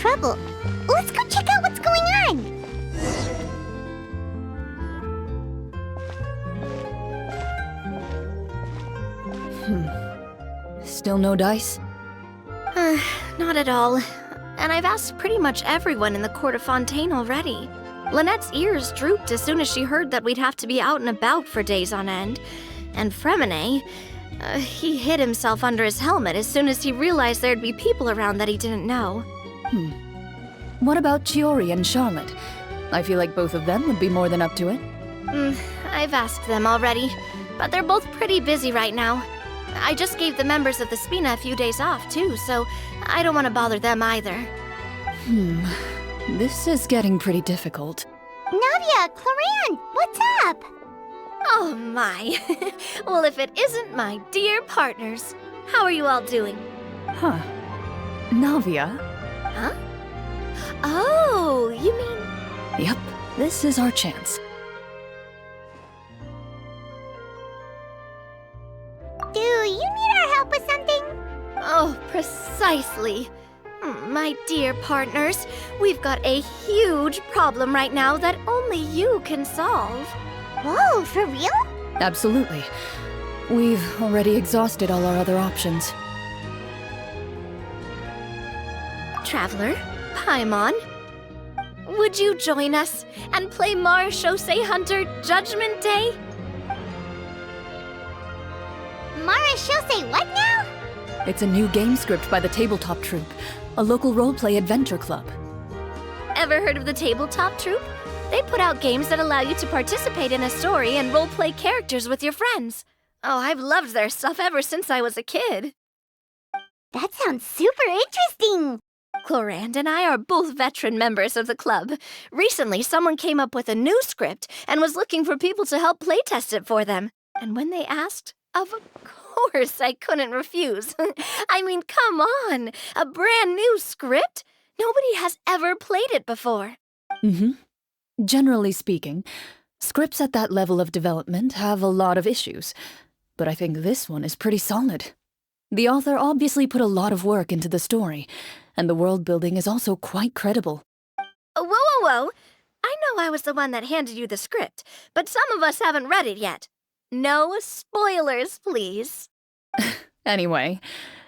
trouble. Let's go check out what's going on. Still no dice? Not at all. And I've asked pretty much everyone in the court of Fontaine already. Lynette's ears drooped as soon as she heard that we'd have to be out and about for days on end. And Fremine, he hid himself under his helmet as soon as he realized there'd be people around that he didn't know. What about Chiori and Charlotte? I feel like both of them would be more than up to it. I've asked them already, but they're both pretty busy right now. I just gave the members of the Spina a few days off, too, so I don't want to bother them either. This is getting pretty difficult. Navia, Clorinde, what's up? Oh my. Well, if it isn't my dear partners. How are you all doing? Huh. Navia? Huh? Oh, you mean... Yep, this is our chance. Do you need our help with something? Oh, precisely. My dear partners, we've got a huge problem right now that only you can solve. Whoa, for real? Absolutely. We've already exhausted all our other options. Traveler, Paimon, would you join us and play Marechausse Hunter Judgment Day? Marechausse what now? It's a new game script by the Tabletop Troupe, a local roleplay adventure club. Ever heard of the Tabletop Troupe? They put out games that allow you to participate in a story and roleplay characters with your friends. Oh, I've loved their stuff ever since I was a kid. That sounds super interesting. Clorinde and I are both veteran members of the club. Recently, someone came up with a new script and was looking for people to help playtest it for them. And when they asked, of course I couldn't refuse. I mean, come on! A brand new script? Nobody has ever played it before. Generally speaking, scripts at that level of development have a lot of issues, but I think this one is pretty solid. The author obviously put a lot of work into the story, and the world building is also quite credible. Whoa. I know I was the one that handed you the script, but some of us haven't read it yet. No spoilers, please. Anyway,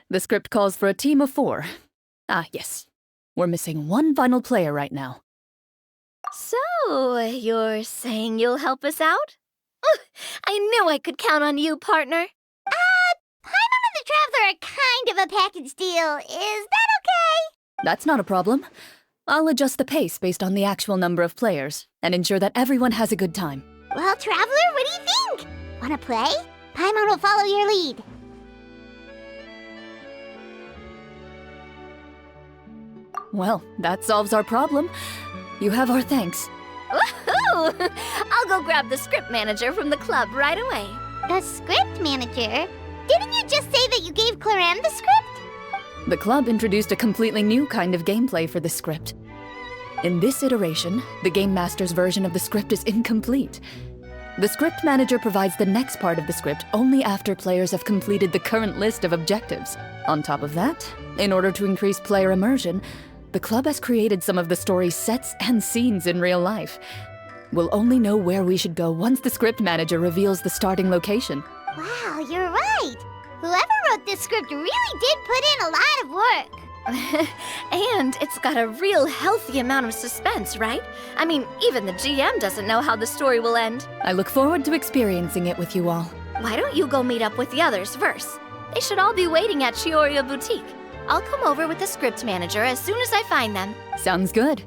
the script calls for a team of 4. Yes. We're missing one final player right now. So, you're saying you'll help us out? I knew I could count on you, partner. Paimon and the Traveler are kind of a package deal. Is that okay? That's not a problem. I'll adjust the pace based on the actual number of players and ensure that everyone has a good time. Well, Traveler, what do you think? Wanna play? Paimon will follow your lead. Well, that solves our problem. You have our thanks. Woohoo! I'll go grab the script manager from the club right away. The script manager? Didn't you just say that you gave Clorinde the script? The club introduced a completely new kind of gameplay for this script. In this iteration, the Game Master's version of the script is incomplete. The script manager provides the next part of the script only after players have completed the current list of objectives. On top of that, in order to increase player immersion, the club has created some of the story's sets and scenes in real life. We'll only know where we should go once the script manager reveals the starting location. Wow, you're right. Whoever wrote this script really did put in a lot of work. And it's got a real healthy amount of suspense, right? I mean, even the GM doesn't know how the story will end. I look forward to experiencing it with you all. Why don't you go meet up with the others first? They should all be waiting at Chioria Boutique. I'll come over with the script manager as soon as I find them. Sounds good.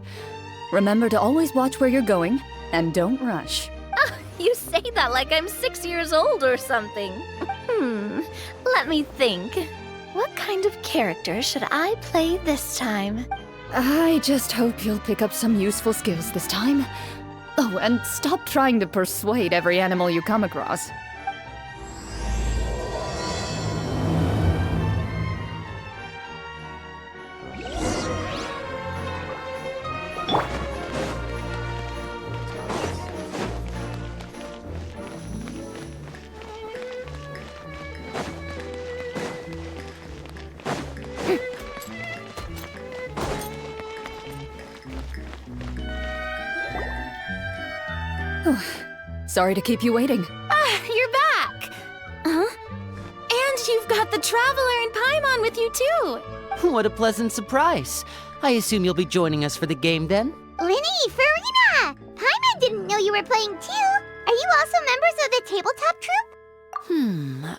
Remember to always watch where you're going, and don't rush. Oh, you say that like I'm 6 years old or something. Let me think. What kind of character should I play this time? I just hope you'll pick up some useful skills this time. Oh, and stop trying to persuade every animal you come across. Sorry to keep you waiting. Ah, you're back! Huh? And you've got the Traveler and Paimon with you too! What a pleasant surprise. I assume you'll be joining us for the game then? Linny, Farina! Paimon didn't know you were playing too. Are you also members of the tabletop troupe?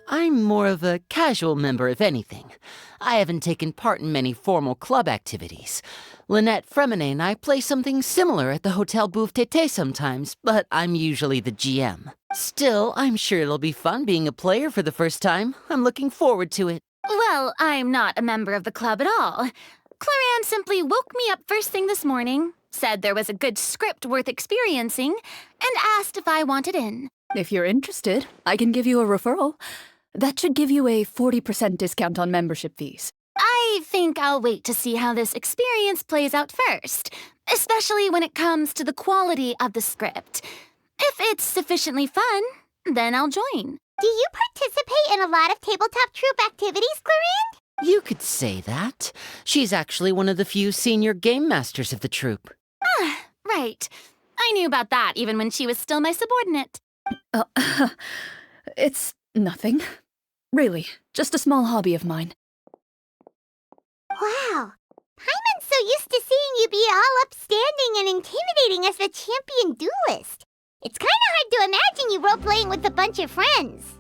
I'm more of a casual member, if anything. I haven't taken part in many formal club activities. Lynette, Fremine, and I play something similar at the Hotel Bouffe Tété sometimes, but I'm usually the GM. Still, I'm sure it'll be fun being a player for the first time. I'm looking forward to it. Well, I'm not a member of the club at all. Clorinde simply woke me up first thing this morning, said there was a good script worth experiencing, and asked if I wanted in. If you're interested, I can give you a referral. That should give you a 40% discount on membership fees. I think I'll wait to see how this experience plays out first, especially when it comes to the quality of the script. If it's sufficiently fun, then I'll join. Do you participate in a lot of tabletop troupe activities, Clorinde? You could say that. She's actually one of the few senior game masters of the troupe. Ah, right. I knew about that even when she was still my subordinate. It's nothing. Really, just a small hobby of mine. Wow. Paimon's so used to seeing you be all upstanding and intimidating as the champion duelist. It's kind of hard to imagine you role-playing with a bunch of friends.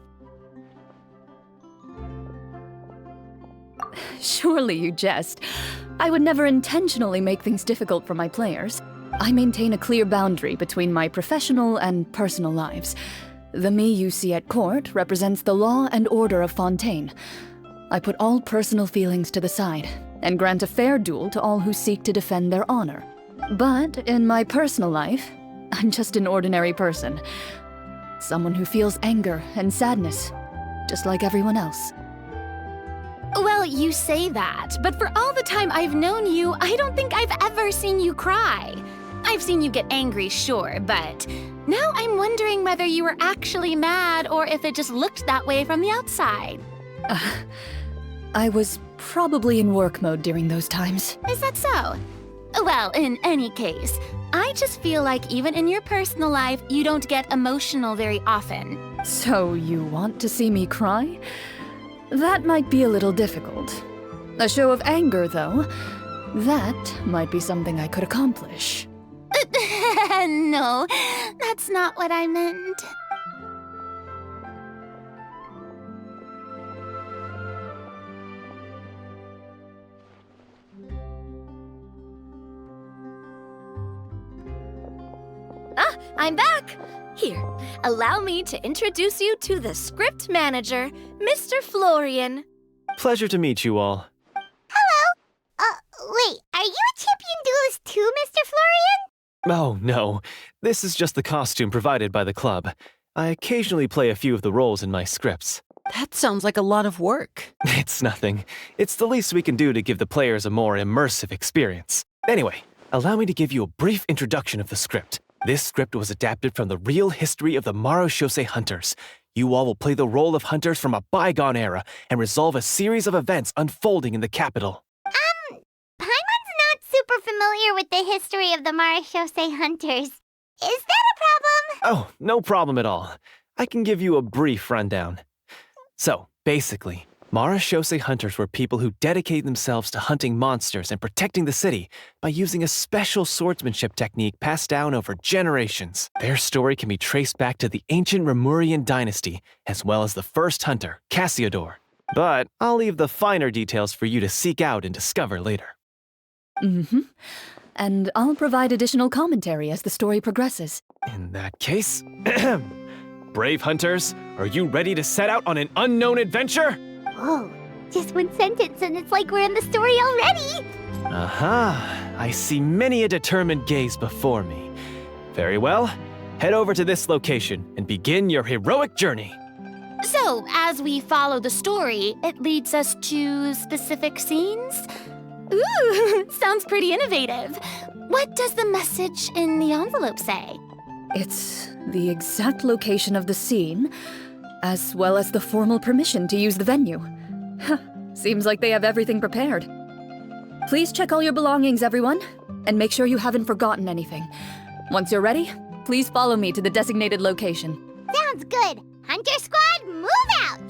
Surely you jest. I would never intentionally make things difficult for my players. I maintain a clear boundary between my professional and personal lives. The me you see at court represents the law and order of Fontaine. I put all personal feelings to the side and grant a fair duel to all who seek to defend their honor. But in my personal life, I'm just an ordinary person. Someone who feels anger and sadness, just like everyone else. Well, you say that, but for all the time I've known you, I don't think I've ever seen you cry. I've seen you get angry, sure, but now I'm wondering whether you were actually mad or if it just looked that way from the outside. I was probably in work mode during those times. Is that so? Well, in any case, I just feel like even in your personal life, you don't get emotional very often. So you want to see me cry? That might be a little difficult. A show of anger, though, that might be something I could accomplish. No, that's not what I meant. Ah, I'm back! Here, allow me to introduce you to the script manager, Mr. Florian. Pleasure to meet you all. Wait, are you a champion duelist too, Mr. Florian? Oh, no. This is just the costume provided by the club. I occasionally play a few of the roles in my scripts. That sounds like a lot of work. It's nothing. It's the least we can do to give the players a more immersive experience. Anyway, allow me to give you a brief introduction of the script. This script was adapted from the real history of the Marechausse Hunters. You all will play the role of hunters from a bygone era and resolve a series of events unfolding in the capital. Paimon's not super familiar with the history of the Marechausse Hunters. Is that a problem? Oh, no problem at all. I can give you a brief rundown. So, basically, Marechausse Hunters were people who dedicated themselves to hunting monsters and protecting the city by using a special swordsmanship technique passed down over generations. Their story can be traced back to the ancient Remurian dynasty, as well as the first hunter, Cassiodor. But I'll leave the finer details for you to seek out and discover later. And I'll provide additional commentary as the story progresses. In that case, brave hunters, are you ready to set out on an unknown adventure? Whoa, just one sentence and it's like we're in the story already! Aha, I see many a determined gaze before me. Very well, head over to this location and begin your heroic journey. So, as we follow the story, it leads us to specific scenes? Ooh, sounds pretty innovative. What does the message in the envelope say? It's the exact location of the scene, as well as the formal permission to use the venue. Seems like they have everything prepared. Please check all your belongings, everyone, and make sure you haven't forgotten anything. Once you're ready, Please follow me to the designated location. Sounds good. Hunter Squad, move out!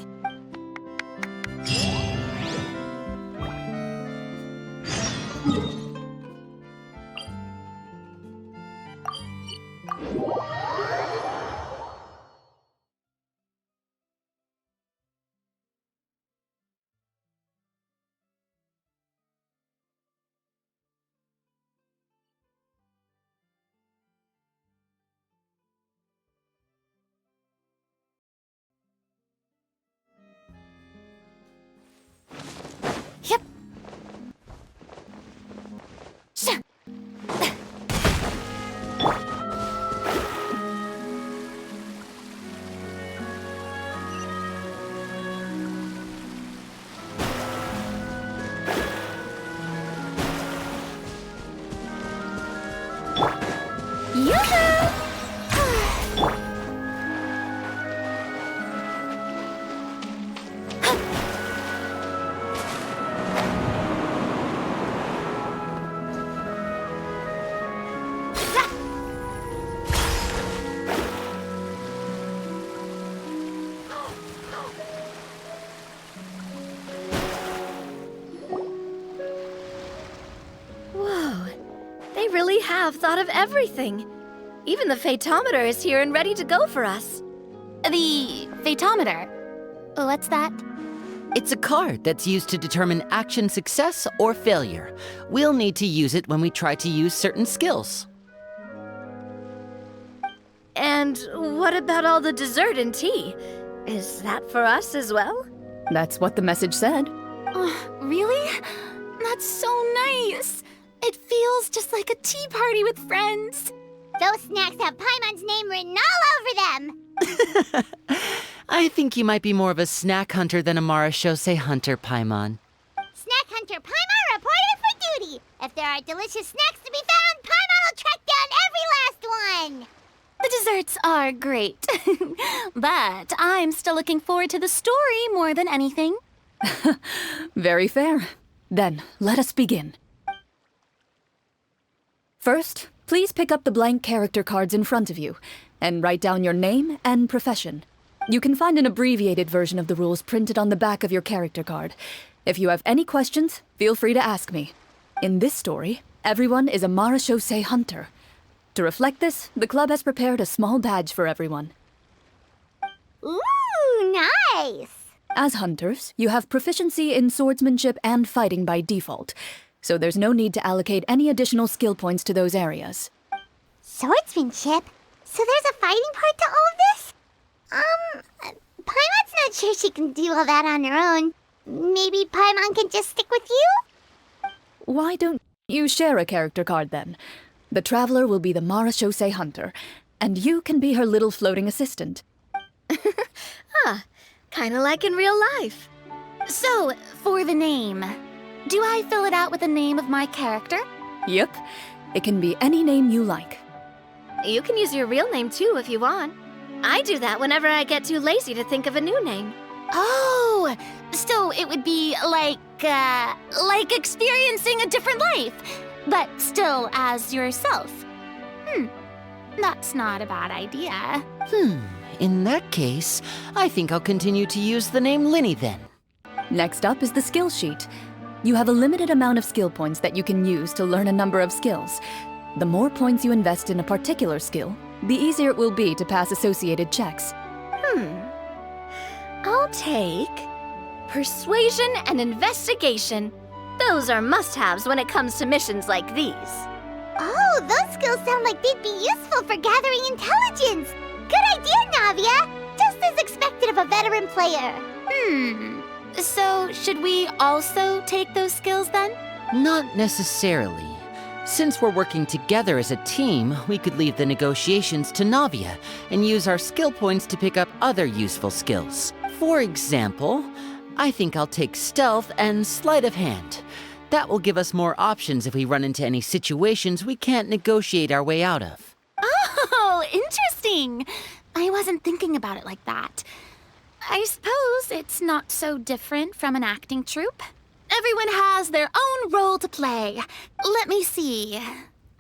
Yep. Whoa, they really have thought of everything. Even the Fatometer is here and ready to go for us. The Fatometer? What's that? It's a card that's used to determine action success or failure. We'll need to use it when we try to use certain skills. And what about all the dessert and tea? Is that for us as well? That's what the message said. Really? That's so nice. It feels just like a tea party with friends. Those snacks have Paimon's name written all over them. I think you might be more of a snack hunter than a Marechausse Hunter, Paimon. Snack Hunter Paimon reported for duty. If there are delicious snacks to be found, Paimon will track down every last one. The desserts are great, but I'm still looking forward to the story more than anything. Very fair. Then, let us begin. First, please pick up the blank character cards in front of you and write down your name and profession. You can find an abbreviated version of the rules printed on the back of your character card. If you have any questions, feel free to ask me. In this story, everyone is a Marechausse Hunter. To reflect this, the club has prepared a small badge for everyone. Ooh, nice. As hunters, you have proficiency in swordsmanship and fighting by default, so there's no need to allocate any additional skill points to those areas. Swordsmanship? So there's a fighting part to all of this? Paimon's not sure she can do all that on her own. Maybe Paimon can just stick with you? Why don't you share a character card then? The Traveler will be the Marechausse Hunter, and you can be her little floating assistant. Kinda like in real life. So, for the name, do I fill it out with the name of my character? Yep, it can be any name you like. You can use your real name too if you want. I do that whenever I get too lazy to think of a new name. Oh, so it would be like experiencing a different life, but still as yourself. That's not a bad idea. In that case, I think I'll continue to use the name Linny then. Next up is the skill sheet. You have a limited amount of skill points that you can use to learn a number of skills. The more points you invest in a particular skill, the easier it will be to pass associated checks. I'll take persuasion and investigation. Those are must-haves when it comes to missions like these. Oh, those skills sound like they'd be useful for gathering intelligence. Good idea, Navia. Just as expected of a veteran player. So should we also take those skills then? Not necessarily. Since we're working together as a team, we could leave the negotiations to Navia and use our skill points to pick up other useful skills. For example, I think I'll take stealth and sleight of hand. That will give us more options if we run into any situations we can't negotiate our way out of. Oh, interesting. I wasn't thinking about it like that. I suppose it's not so different from an acting troupe. Everyone has their own role to play. Let me see.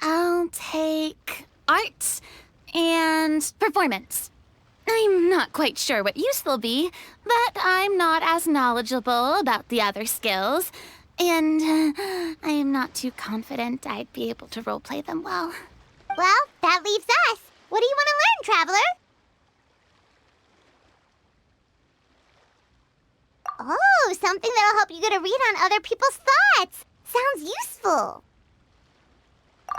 I'll take arts and performance. I'm not quite sure what use they'll be, but I'm not as knowledgeable about the other skills, and I am not too confident I'd be able to roleplay them well. Well, that leaves us. What do you want to learn, Traveler? Oh, something that'll help you get a read on other people's thoughts. Sounds useful.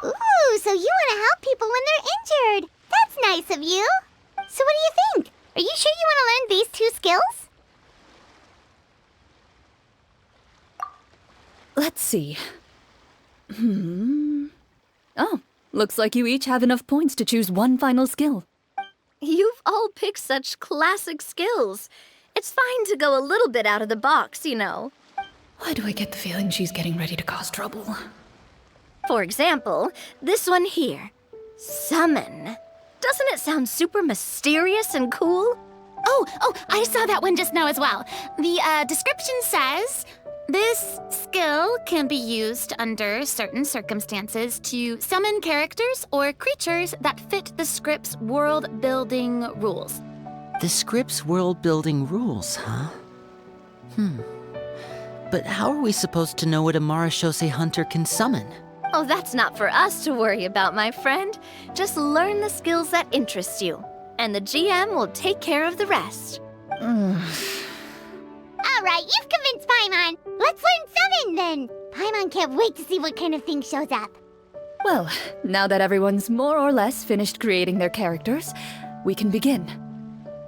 Ooh, so you want to help people when they're injured. That's nice of you. So what do you think? Are you sure you want to learn these 2 skills? Let's see. Oh, looks like you each have enough points to choose one final skill. You've all picked such classic skills. It's fine to go a little bit out of the box, you know. Why do I get the feeling she's getting ready to cause trouble? For example, this one here. Summon. Doesn't it sound super mysterious and cool? Oh, I saw that one just now as well. The description says, this skill can be used under certain circumstances to summon characters or creatures that fit the script's world-building rules. The script's world-building rules, huh? But how are we supposed to know what a Marechausse Hunter can summon? Oh, that's not for us to worry about, my friend. Just learn the skills that interest you, and the GM will take care of the rest. All right, you've convinced Paimon. Let's learn Summon, then. Paimon can't wait to see what kind of thing shows up. Well, now that everyone's more or less finished creating their characters, we can begin.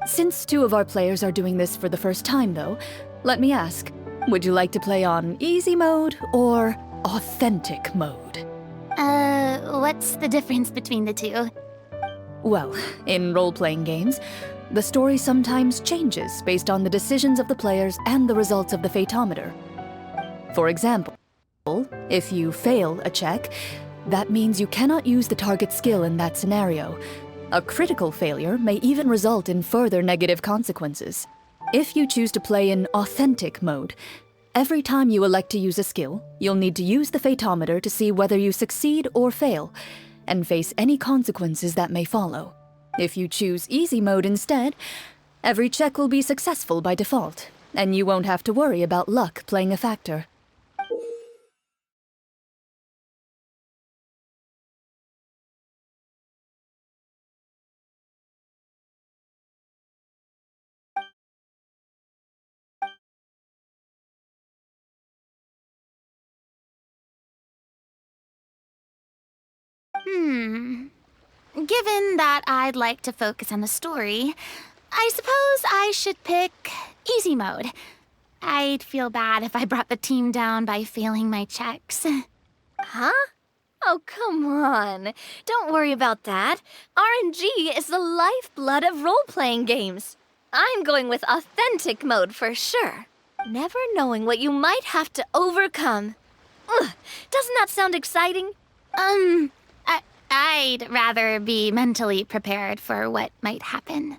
Since 2 of our players are doing this for the first time, though, let me ask, would you like to play on easy mode or authentic mode? What's the difference between the 2? Well, in role-playing games, the story sometimes changes based on the decisions of the players and the results of the fatometer. For example, if you fail a check, that means you cannot use the target skill in that scenario. A critical failure may even result in further negative consequences. If you choose to play in authentic mode, every time you elect to use a skill, you'll need to use the fatometer to see whether you succeed or fail, and face any consequences that may follow. If you choose easy mode instead, every check will be successful by default, and you won't have to worry about luck playing a factor. Given that I'd like to focus on the story, I suppose I should pick easy mode. I'd feel bad if I brought the team down by failing my checks. Huh? Oh, come on. Don't worry about that. RNG is the lifeblood of role-playing games. I'm going with authentic mode for sure. Never knowing what you might have to overcome. Ugh, doesn't that sound exciting? I'd rather be mentally prepared for what might happen.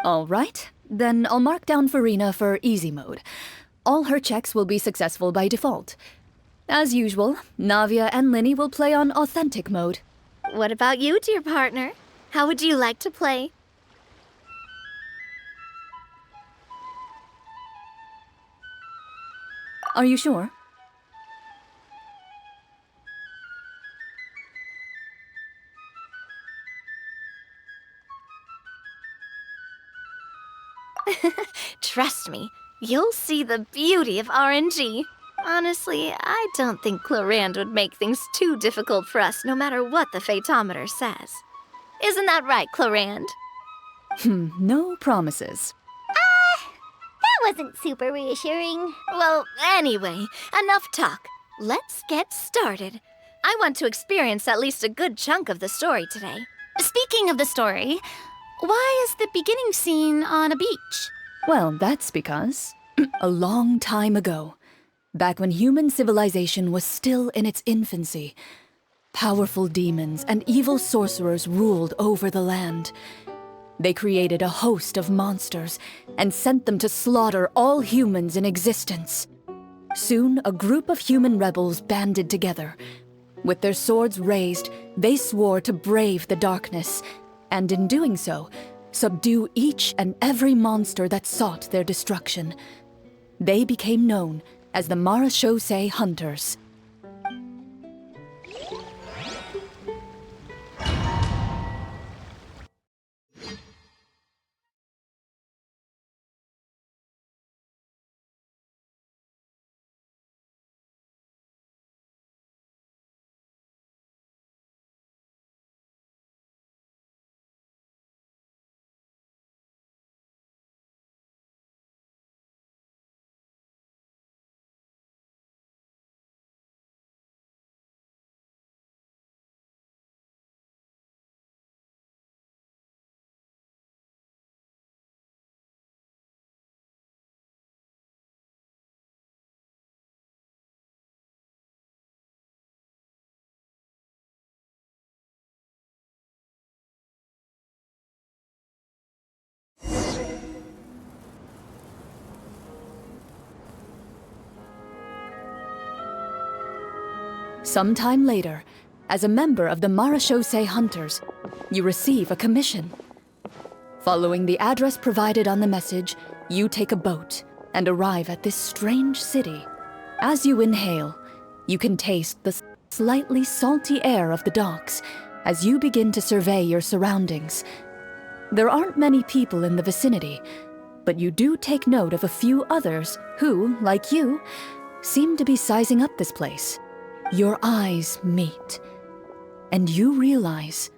All right, then I'll mark down Farina for easy mode. All her checks will be successful by default. As usual, Navia and Linny will play on authentic mode. What about you, dear partner? How would you like to play? Are you sure? Trust me, you'll see the beauty of RNG. Honestly, I don't think Clorinde would make things too difficult for us no matter what the fatometer says. Isn't that right, Clorinde? No promises. That wasn't super reassuring. Well, anyway, enough talk. Let's get started. I want to experience at least a good chunk of the story today. Speaking of the story, why is the beginning scene on a beach? Well, that's because a long time ago, back when human civilization was still in its infancy, powerful demons and evil sorcerers ruled over the land. They created a host of monsters and sent them to slaughter all humans in existence. Soon, a group of human rebels banded together. With their swords raised, they swore to brave the darkness and in doing so, subdue each and every monster that sought their destruction. They became known as the Marechausse Hunters. Sometime later, as a member of the Marechausse Hunters, you receive a commission. Following the address provided on the message, you take a boat and arrive at this strange city. As you inhale, you can taste the slightly salty air of the docks as you begin to survey your surroundings. There aren't many people in the vicinity, but you do take note of a few others who, like you, seem to be sizing up this place. Your eyes meet, and you realize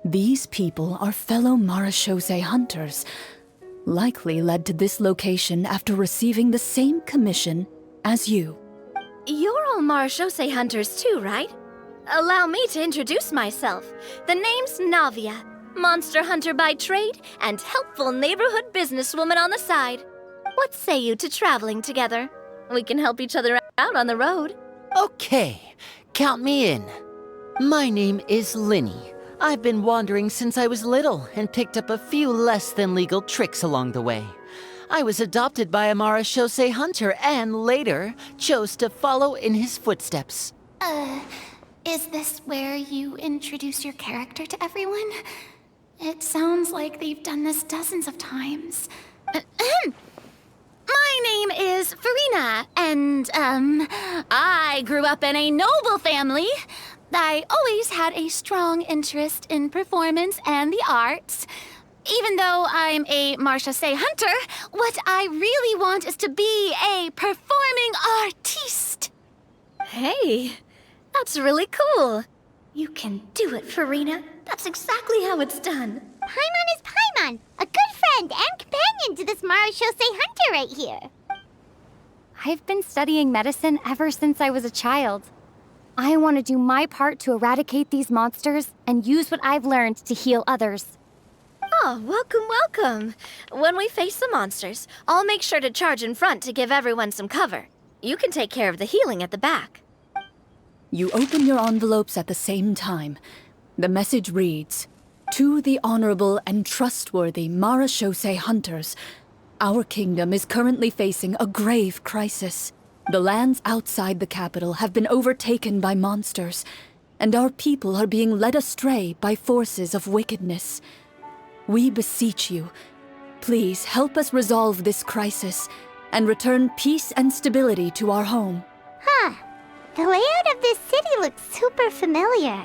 these people are fellow Marechausse Hunters, likely led to this location after receiving the same commission as you. You're all Marechausse Hunters too, right? Allow me to introduce myself. The name's Navia, monster hunter by trade and helpful neighborhood businesswoman on the side. What say you to traveling together? We can help each other out on the road. Okay, count me in. My name is Linny. I've been wandering since I was little and picked up a few less than legal tricks along the way. I was adopted by a Marechausse Hunter and later chose to follow in his footsteps. Is this where you introduce your character to everyone? It sounds like they've done this dozens of times. My name is Farina, and, I grew up in a noble family. I always had a strong interest in performance and the arts. Even though I'm a Marechausse Hunter, what I really want is to be a performing artiste. Hey, that's really cool. You can do it, Farina. That's exactly how it's done. Paimon is Paimon, a good friend and companion to this Marechausse Hunter right here. I've been studying medicine ever since I was a child. I want to do my part to eradicate these monsters and use what I've learned to heal others. Oh, welcome, welcome. When we face the monsters, I'll make sure to charge in front to give everyone some cover. You can take care of the healing at the back. You open your envelopes at the same time. The message reads, "To the honorable and trustworthy Marechausse Hunters, our kingdom is currently facing a grave crisis. The lands outside the capital have been overtaken by monsters, and our people are being led astray by forces of wickedness. We beseech you, please help us resolve this crisis and return peace and stability to our home." Huh. The layout of this city looks super familiar.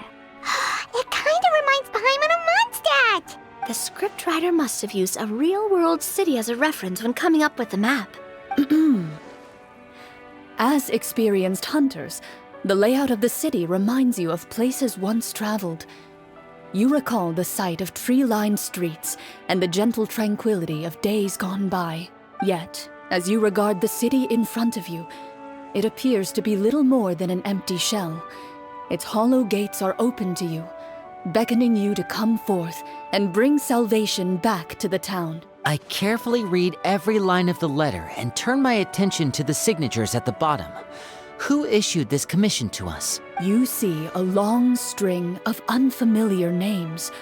It kind of reminds Paimon of Mondstadt. The scriptwriter must have used a real-world city as a reference when coming up with the map. As experienced hunters, the layout of the city reminds you of places once traveled. You recall the sight of tree-lined streets and the gentle tranquility of days gone by. Yet, as you regard the city in front of you, it appears to be little more than an empty shell. Its hollow gates are open to you, beckoning you to come forth and bring salvation back to the town. I carefully read every line of the letter and turn my attention to the signatures at the bottom. Who issued this commission to us? You see a long string of unfamiliar names.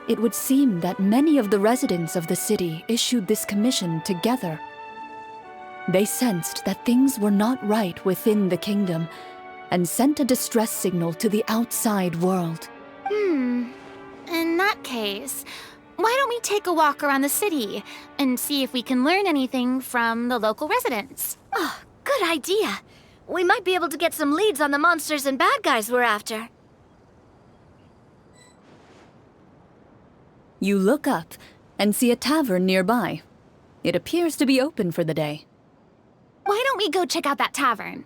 It would seem that many of the residents of the city issued this commission together. They sensed that things were not right within the kingdom and sent a distress signal to the outside world. In that case, why don't we take a walk around the city and see if we can learn anything from the local residents? Oh, good idea. We might be able to get some leads on the monsters and bad guys we're after. You look up and see a tavern nearby. It appears to be open for the day. Why don't we go check out that tavern?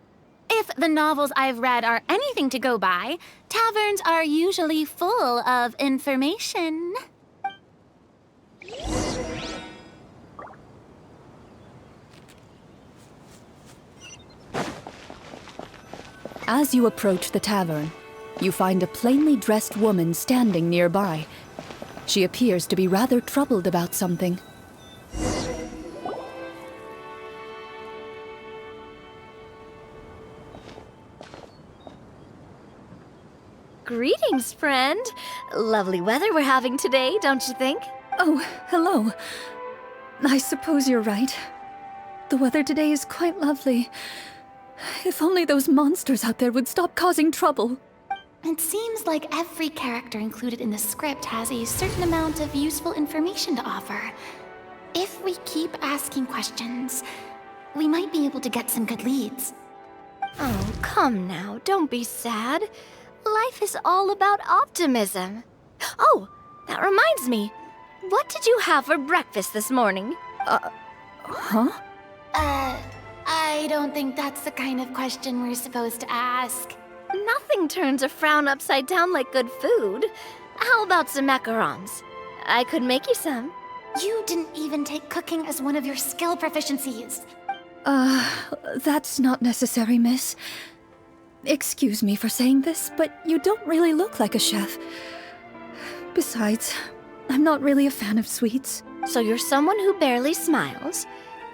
If the novels I've read are anything to go by, taverns are usually full of information. As you approach the tavern, you find a plainly dressed woman standing nearby. She appears to be rather troubled about something. Greetings, friend. Lovely weather we're having today, don't you think? Oh, hello. I suppose you're right. The weather today is quite lovely. If only those monsters out there would stop causing trouble. It seems like every character included in the script has a certain amount of useful information to offer. If we keep asking questions, we might be able to get some good leads. Oh, come now, don't be sad. Life is all about optimism. Oh, that reminds me. What did you have for breakfast this morning? Huh? I don't think that's the kind of question we're supposed to ask. Nothing turns a frown upside down like good food. How about some macarons? I could make you some. You didn't even take cooking as one of your skill proficiencies. That's not necessary, miss. Excuse me for saying this, but you don't really look like a chef. Besides, I'm not really a fan of sweets. So you're someone who barely smiles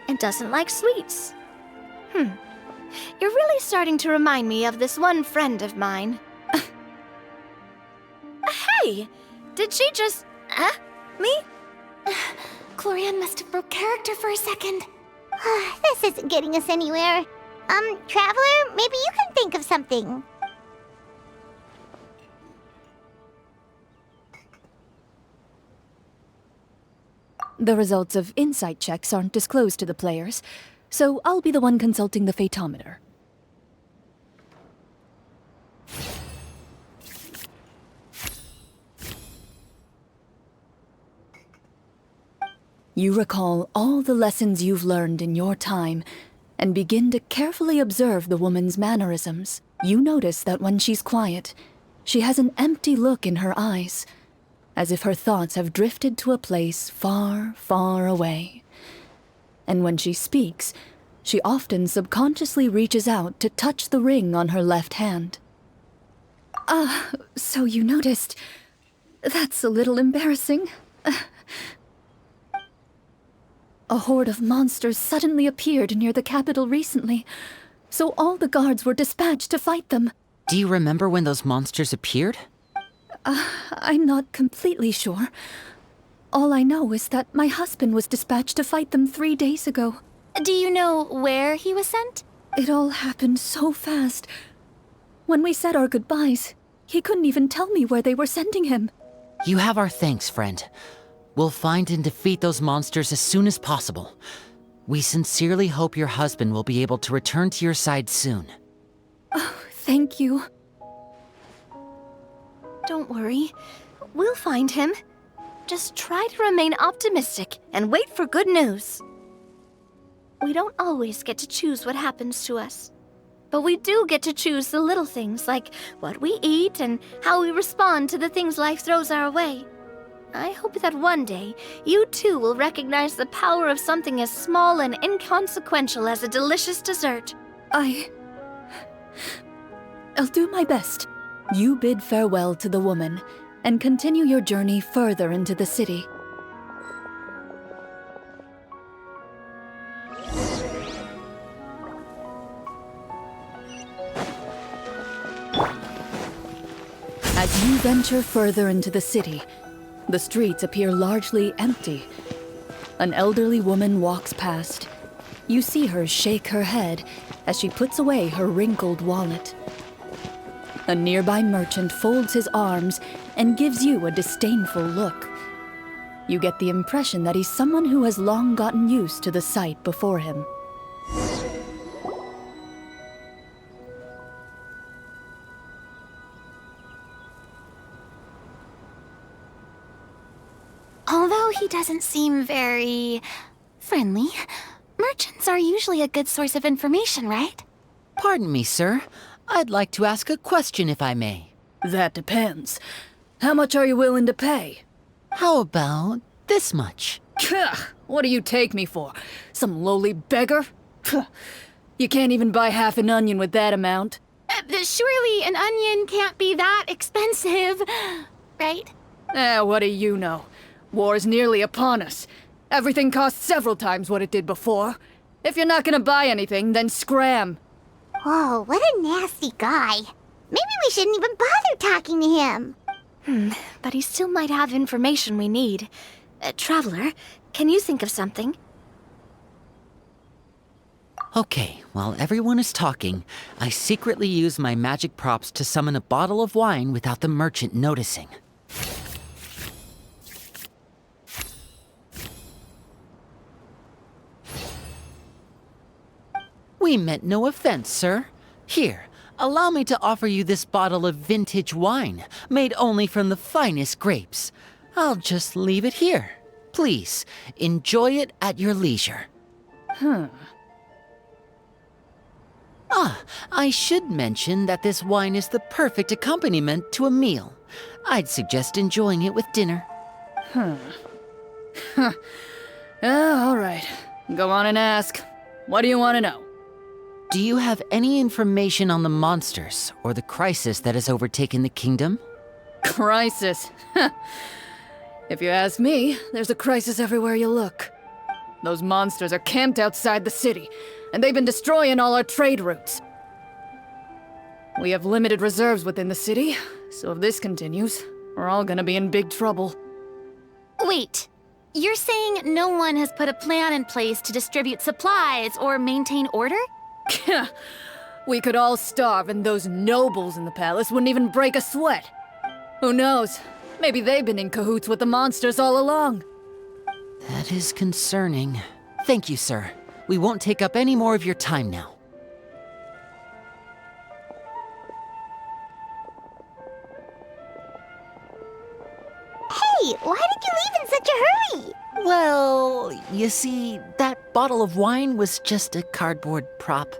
and doesn't like sweets. You're really starting to remind me of this one friend of mine. Hey! Did she just... me? Clorinde must have broke character for a second. This isn't getting us anywhere. Traveler, maybe you can think of something. The results of insight checks aren't disclosed to the players, so I'll be the one consulting the fatometer. You recall all the lessons you've learned in your time and begin to carefully observe the woman's mannerisms. You notice that when she's quiet, she has an empty look in her eyes, as if her thoughts have drifted to a place far, far away. And when she speaks, she often subconsciously reaches out to touch the ring on her left hand. So you noticed. That's a little embarrassing. A horde of monsters suddenly appeared near the capital recently, so all the guards were dispatched to fight them. Do you remember when those monsters appeared? I'm not completely sure. All I know is that my husband was dispatched to fight them 3 days ago. Do you know where he was sent? It all happened so fast. When we said our goodbyes, he couldn't even tell me where they were sending him. You have our thanks, friend. We'll find and defeat those monsters as soon as possible. We sincerely hope your husband will be able to return to your side soon. Oh, thank you. Don't worry. We'll find him. Just try to remain optimistic and wait for good news. We don't always get to choose what happens to us. But we do get to choose the little things like what we eat and how we respond to the things life throws our way. I hope that one day, you too will recognize the power of something as small and inconsequential as a delicious dessert. I'll do my best. You bid farewell to the woman and continue your journey further into the city. As you venture further into the city, the streets appear largely empty. An elderly woman walks past. You see her shake her head as she puts away her wrinkled wallet. A nearby merchant folds his arms and gives you a disdainful look. You get the impression that he's someone who has long gotten used to the sight before him. Although he doesn't seem very friendly, merchants are usually a good source of information, right? Pardon me, sir. I'd like to ask a question if I may. That depends. How much are you willing to pay? How about this much? What do you take me for? Some lowly beggar? You can't even buy half an onion with that amount. Surely an onion can't be that expensive, right? What do you know? War's nearly upon us. Everything costs several times what it did before. If you're not gonna buy anything, then scram. Whoa, what a nasty guy. Maybe we shouldn't even bother talking to him. But he still might have information we need. Traveler, can you think of something? Okay, while everyone is talking, I secretly use my magic props to summon a bottle of wine without the merchant noticing. We meant no offense, sir. Here, allow me to offer you this bottle of vintage wine, made only from the finest grapes. I'll just leave it here. Please, enjoy it at your leisure. I should mention that this wine is the perfect accompaniment to a meal. I'd suggest enjoying it with dinner. All right. Go on and ask. What do you want to know? Do you have any information on the monsters or the crisis that has overtaken the kingdom? Crisis? If you ask me, there's a crisis everywhere you look. Those monsters are camped outside the city, and they've been destroying all our trade routes. We have limited reserves within the city, so if this continues, we're all gonna be in big trouble. Wait, you're saying no one has put a plan in place to distribute supplies or maintain order? We could all starve and those nobles in the palace wouldn't even break a sweat. Who knows? Maybe they've been in cahoots with the monsters all along. That is concerning. Thank you, sir. We won't take up any more of your time now. Hey, why did you leave in such a hurry? Well, you see, that bottle of wine was just a cardboard prop.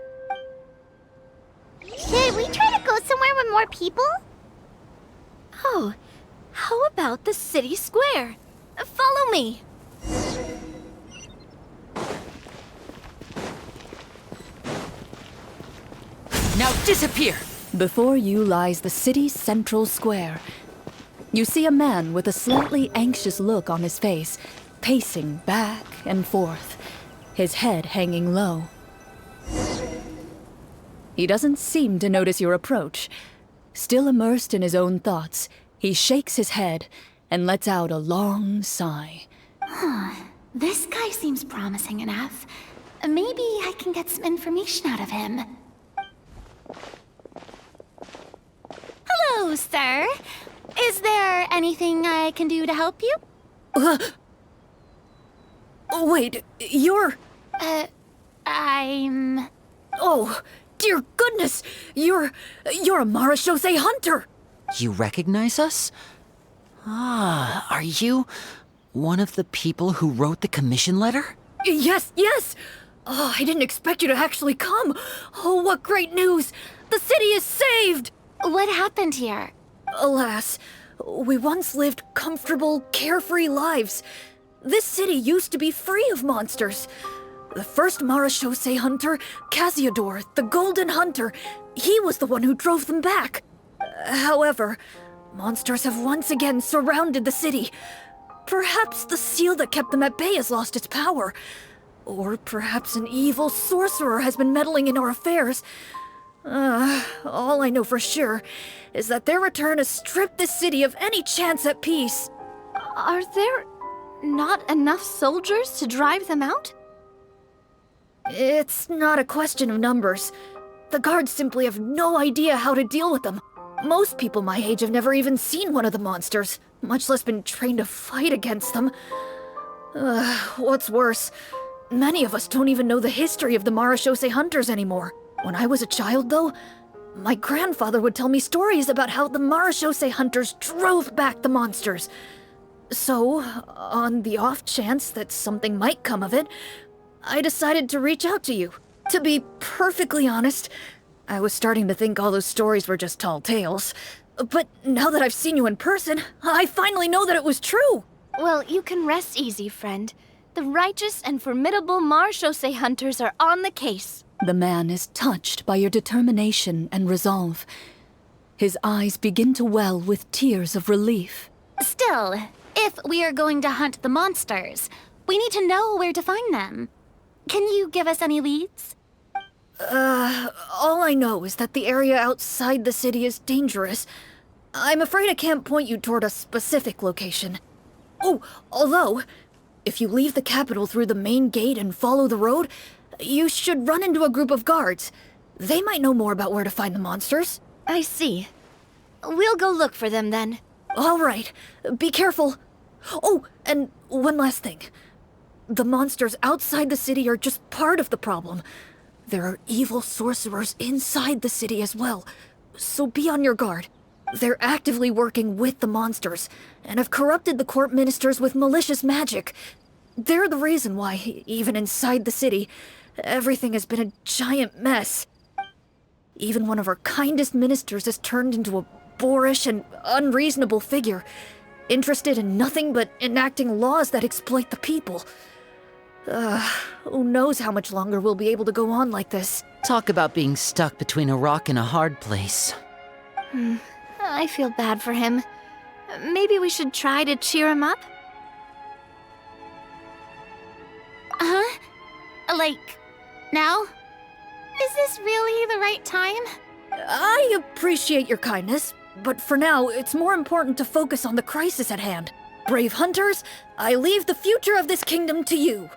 Should we try to go somewhere with more people? Oh, how about the city square? Follow me. Now disappear! Before you lies the city's central square. You see a man with a slightly anxious look on his face, pacing back and forth, his head hanging low. He doesn't seem to notice your approach. Still immersed in his own thoughts, he shakes his head and lets out a long sigh. This guy seems promising enough. Maybe I can get some information out of him. Hello, sir. Is there anything I can do to help you? Wait, you're... I'm... Oh, dear goodness! You're a Marechausse Hunter! You recognize us? Ah, are you one of the people who wrote the commission letter? Yes! Oh, I didn't expect you to actually come! Oh, what great news! The city is saved! What happened here? Alas, we once lived comfortable, carefree lives. This city used to be free of monsters. The first Marechausse Hunter, Casiodor, the Golden Hunter, he was the one who drove them back. However, monsters have once again surrounded the city. Perhaps the seal that kept them at bay has lost its power. Or perhaps an evil sorcerer has been meddling in our affairs. All I know for sure is that their return has stripped the city of any chance at peace. Are there not enough soldiers to drive them out? It's not a question of numbers. The guards simply have no idea how to deal with them. Most people my age have never even seen one of the monsters, much less been trained to fight against them. What's worse, many of us don't even know the history of the Marechausse Hunters anymore. When I was a child, though, my grandfather would tell me stories about how the Marechausse Hunters drove back the monsters. So, on the off chance that something might come of it, I decided to reach out to you. To be perfectly honest, I was starting to think all those stories were just tall tales. But now that I've seen you in person, I finally know that it was true! Well, you can rest easy, friend. The righteous and formidable Marechausse Hunters are on the case. The man is touched by your determination and resolve. His eyes begin to well with tears of relief. Still, if we are going to hunt the monsters, we need to know where to find them. Can you give us any leads? All I know is that the area outside the city is dangerous. I'm afraid I can't point you toward a specific location. Oh, although, if you leave the capital through the main gate and follow the road, you should run into a group of guards. They might know more about where to find the monsters. I see. We'll go look for them then. All right, be careful. Oh, and one last thing. The monsters outside the city are just part of the problem. There are evil sorcerers inside the city as well, so be on your guard. They're actively working with the monsters, and have corrupted the court ministers with malicious magic. They're the reason why, even inside the city, everything has been a giant mess. Even one of our kindest ministers has turned into a boorish and unreasonable figure, interested in nothing but enacting laws that exploit the people. Who knows how much longer we'll be able to go on like this. Talk about being stuck between a rock and a hard place. I feel bad for him. Maybe we should try to cheer him up? Huh? Like, now? Is this really the right time? I appreciate your kindness, but for now, it's more important to focus on the crisis at hand. Brave hunters, I leave the future of this kingdom to you.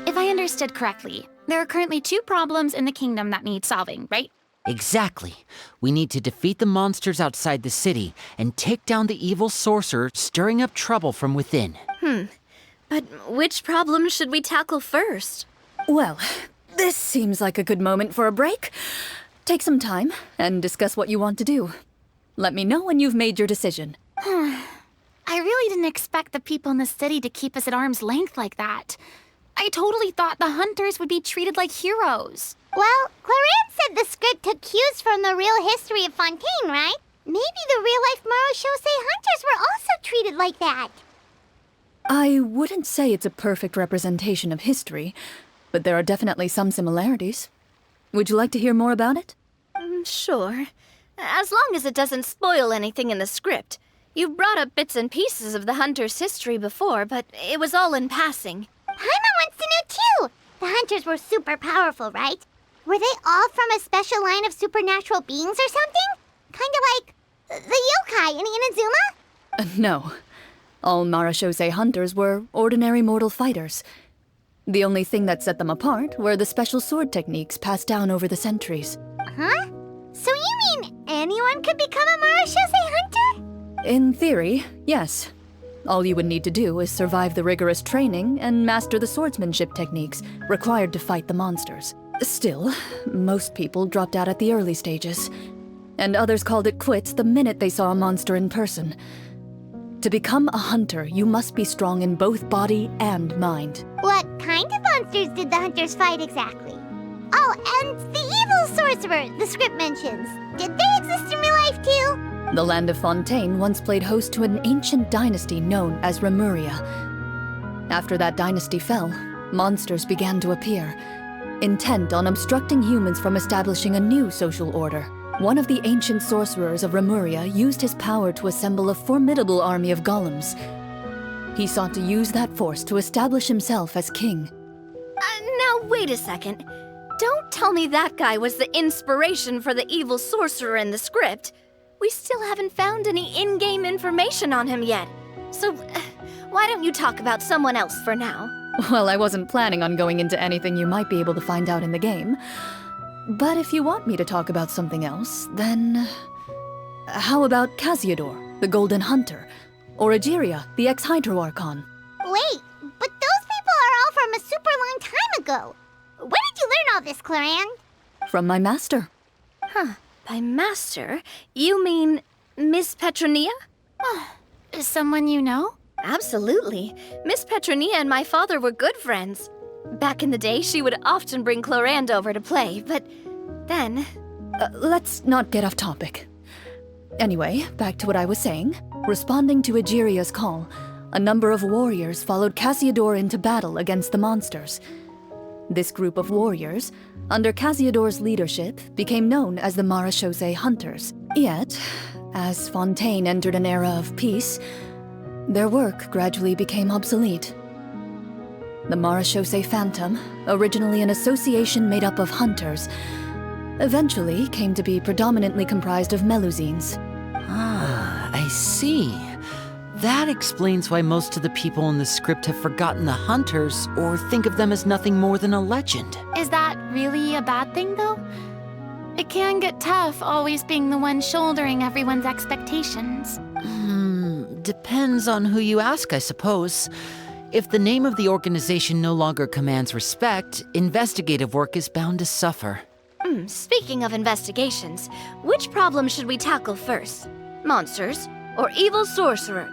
If I understood correctly, there are currently 2 problems in the kingdom that need solving, right? Exactly. We need to defeat the monsters outside the city and take down the evil sorcerer stirring up trouble from within. But which problem should we tackle first? Well, this seems like a good moment for a break. Take some time and discuss what you want to do. Let me know when you've made your decision. I really didn't expect the people in the city to keep us at arm's length like that. I totally thought the hunters would be treated like heroes. Well, Clorinde said the script took cues from the real history of Fontaine, right? Maybe the real-life Marechausse Hunters were also treated like that. I wouldn't say it's a perfect representation of history, but there are definitely some similarities. Would you like to hear more about it? Sure. As long as it doesn't spoil anything in the script. You've brought up bits and pieces of the Hunters' history before, but it was all in passing. Paimon wants to know too! The hunters were super powerful, right? Were they all from a special line of supernatural beings or something? Kind of like the yokai in Inazuma? No. All Marechausse Hunters were ordinary mortal fighters. The only thing that set them apart were the special sword techniques passed down over the centuries. Huh? So you mean anyone could become a Marechausse Hunter? In theory, yes. All you would need to do is survive the rigorous training and master the swordsmanship techniques required to fight the monsters. Still, most people dropped out at the early stages, and others called it quits the minute they saw a monster in person. To become a hunter, you must be strong in both body and mind. What kind of monsters did the hunters fight exactly? Oh, and the evil sorcerer the script mentions. Did they exist in real life too? The land of Fontaine once played host to an ancient dynasty known as Remuria. After that dynasty fell, monsters began to appear, intent on obstructing humans from establishing a new social order. One of the ancient sorcerers of Remuria used his power to assemble a formidable army of golems. He sought to use that force to establish himself as king. Now wait a second. Don't tell me that guy was the inspiration for the evil sorcerer in the script. We still haven't found any in-game information on him yet. So, why don't you talk about someone else for now? Well, I wasn't planning on going into anything you might be able to find out in the game. But if you want me to talk about something else, then... How about Casiodor, the Golden Hunter? Or Egeria, the ex-Hydro Archon? Wait, but those people are all from a super long time ago. Where did you learn all this, Clorinde? From my master. Huh. By master, you mean Miss Petronia? Is someone you know? Absolutely. Miss Petronia and my father were good friends. Back in the day, she would often bring Clorinde over to play, but then... Let's not get off topic. Anyway, back to what I was saying. Responding to Egeria's call, a number of warriors followed Casiodor into battle against the monsters. This group of warriors, under Casiodor's leadership, became known as the Marechausse Hunters. Yet, as Fontaine entered an era of peace, their work gradually became obsolete. The Marechausse Phantom, originally an association made up of hunters, eventually came to be predominantly comprised of Melusines. Ah, I see. That explains why most of the people in the script have forgotten the hunters or think of them as nothing more than a legend. Is that really a bad thing, though? It can get tough always being the one shouldering everyone's expectations. Depends on who you ask, I suppose. If the name of the organization no longer commands respect, investigative work is bound to suffer. Speaking of investigations, which problem should we tackle first? Monsters or evil sorcerer?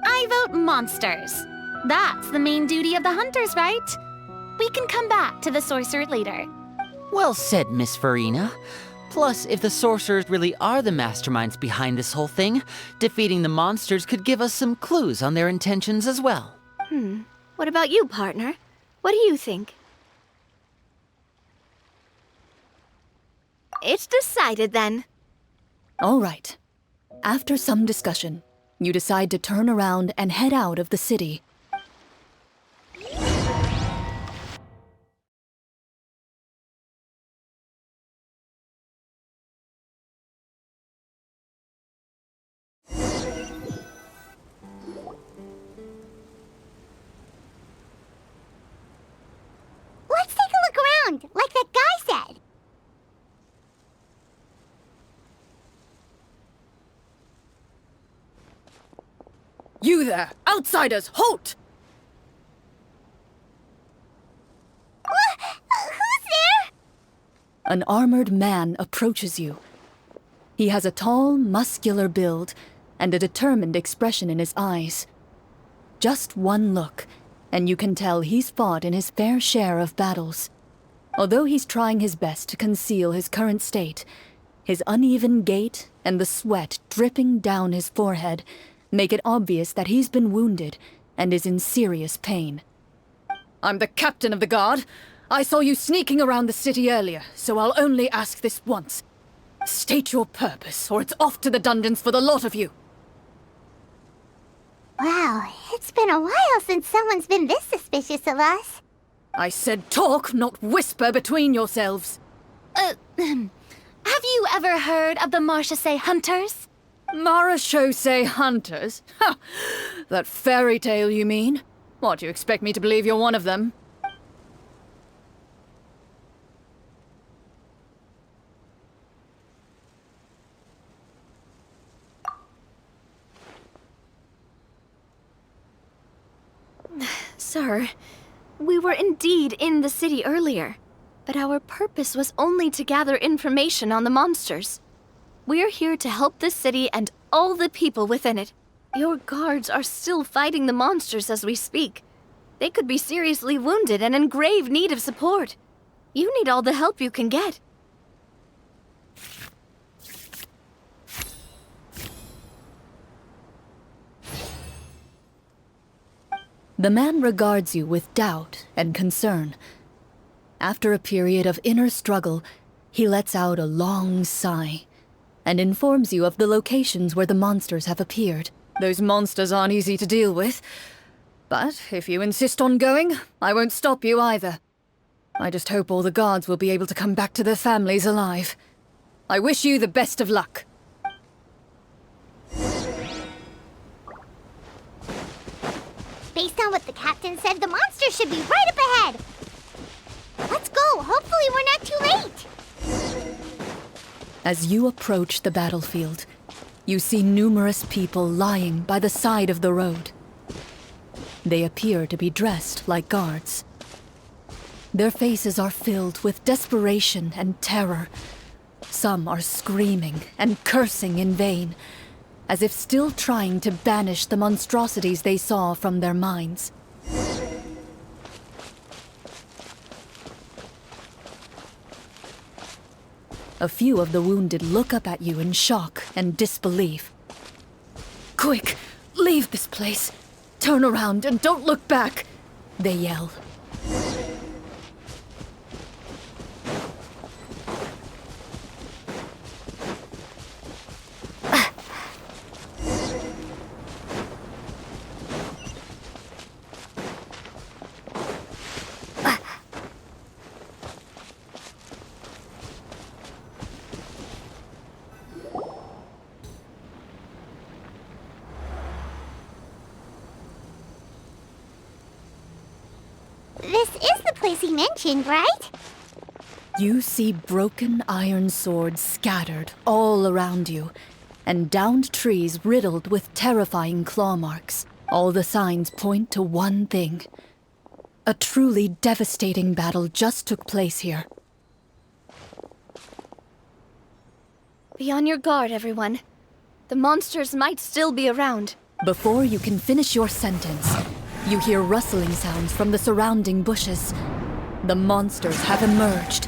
I vote monsters. That's the main duty of the hunters, right? We can come back to the sorcerer later. Well said, Miss Farina. Plus, if the sorcerers really are the masterminds behind this whole thing, defeating the monsters could give us some clues on their intentions as well. What about you, partner? What do you think? It's decided then. All right. After some discussion, you decide to turn around and head out of the city. Let's take a look around, like that guy said. You there! Outsiders, halt! Who's there? An armored man approaches you. He has a tall, muscular build and a determined expression in his eyes. Just one look, and you can tell he's fought in his fair share of battles. Although he's trying his best to conceal his current state, his uneven gait and the sweat dripping down his forehead make it obvious that he's been wounded and is in serious pain. I'm the captain of the guard. I saw you sneaking around the city earlier, so I'll only ask this once. State your purpose, or it's off to the dungeons for the lot of you. Wow, it's been a while since someone's been this suspicious of us. I said talk, not whisper between yourselves. Have you ever heard of the Marechausse Hunters? Marechausse Hunters? Ha! That fairy tale, you mean? What, you expect me to believe you're one of them? Sir, we were indeed in the city earlier, but our purpose was only to gather information on the monsters. We're here to help the city and all the people within it. Your guards are still fighting the monsters as we speak. They could be seriously wounded and in grave need of support. You need all the help you can get. The man regards you with doubt and concern. After a period of inner struggle, he lets out a long sigh and informs you of the locations where the monsters have appeared. Those monsters aren't easy to deal with, but if you insist on going, I won't stop you either. I just hope all the guards will be able to come back to their families alive. I wish you the best of luck. based on what the captain said, the monster should be right up ahead. Let's go. Hopefully we're not too late. As you approach the battlefield, you see numerous people lying by the side of the road. They appear to be dressed like guards. Their faces are filled with desperation and terror. Some are screaming and cursing in vain, as if still trying to banish the monstrosities they saw from their minds. A few of the wounded look up at you in shock and disbelief. "Quick, leave this place! Turn around and don't look back!" they yell. This is the place he mentioned, right? You see broken iron swords scattered all around you, and downed trees riddled with terrifying claw marks. All the signs point to one thing. A truly devastating battle just took place here. Be on your guard, everyone. The monsters might still be around. Before you can finish your sentence, you hear rustling sounds from the surrounding bushes. The monsters have emerged.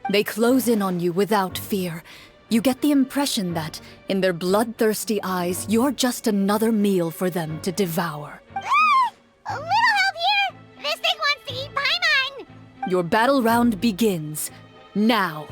They close in on you without fear. You get the impression that, in their bloodthirsty eyes, you're just another meal for them to devour. A little help here! This thing wants to eat Paimon! Your battle round begins now.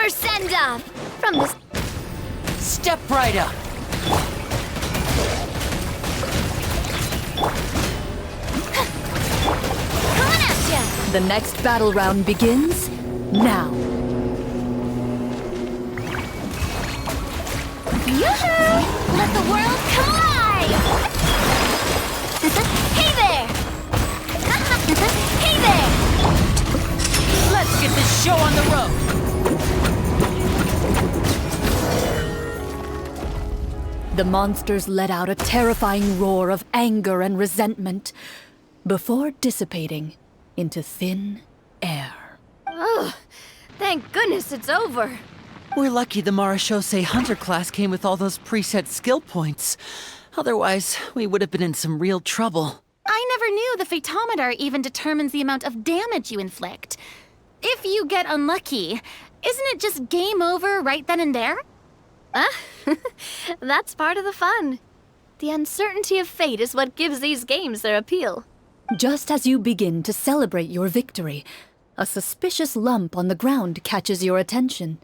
Send up! From this... Step right up! Coming at ya! The next battle round begins now. Yoo-hoo! Let the world collide! Hey there! Hey there! Let's get this show on the road! The monsters let out a terrifying roar of anger and resentment before dissipating into thin air. Oh, thank goodness it's over. We're lucky the Marechausse Hunter class came with all those preset skill points. Otherwise, we would have been in some real trouble. I never knew the phytometer even determines the amount of damage you inflict. If you get unlucky, isn't it just game over right then and there? That's part of the fun. The uncertainty of fate is what gives these games their appeal. Just as you begin to celebrate your victory, a suspicious lump on the ground catches your attention.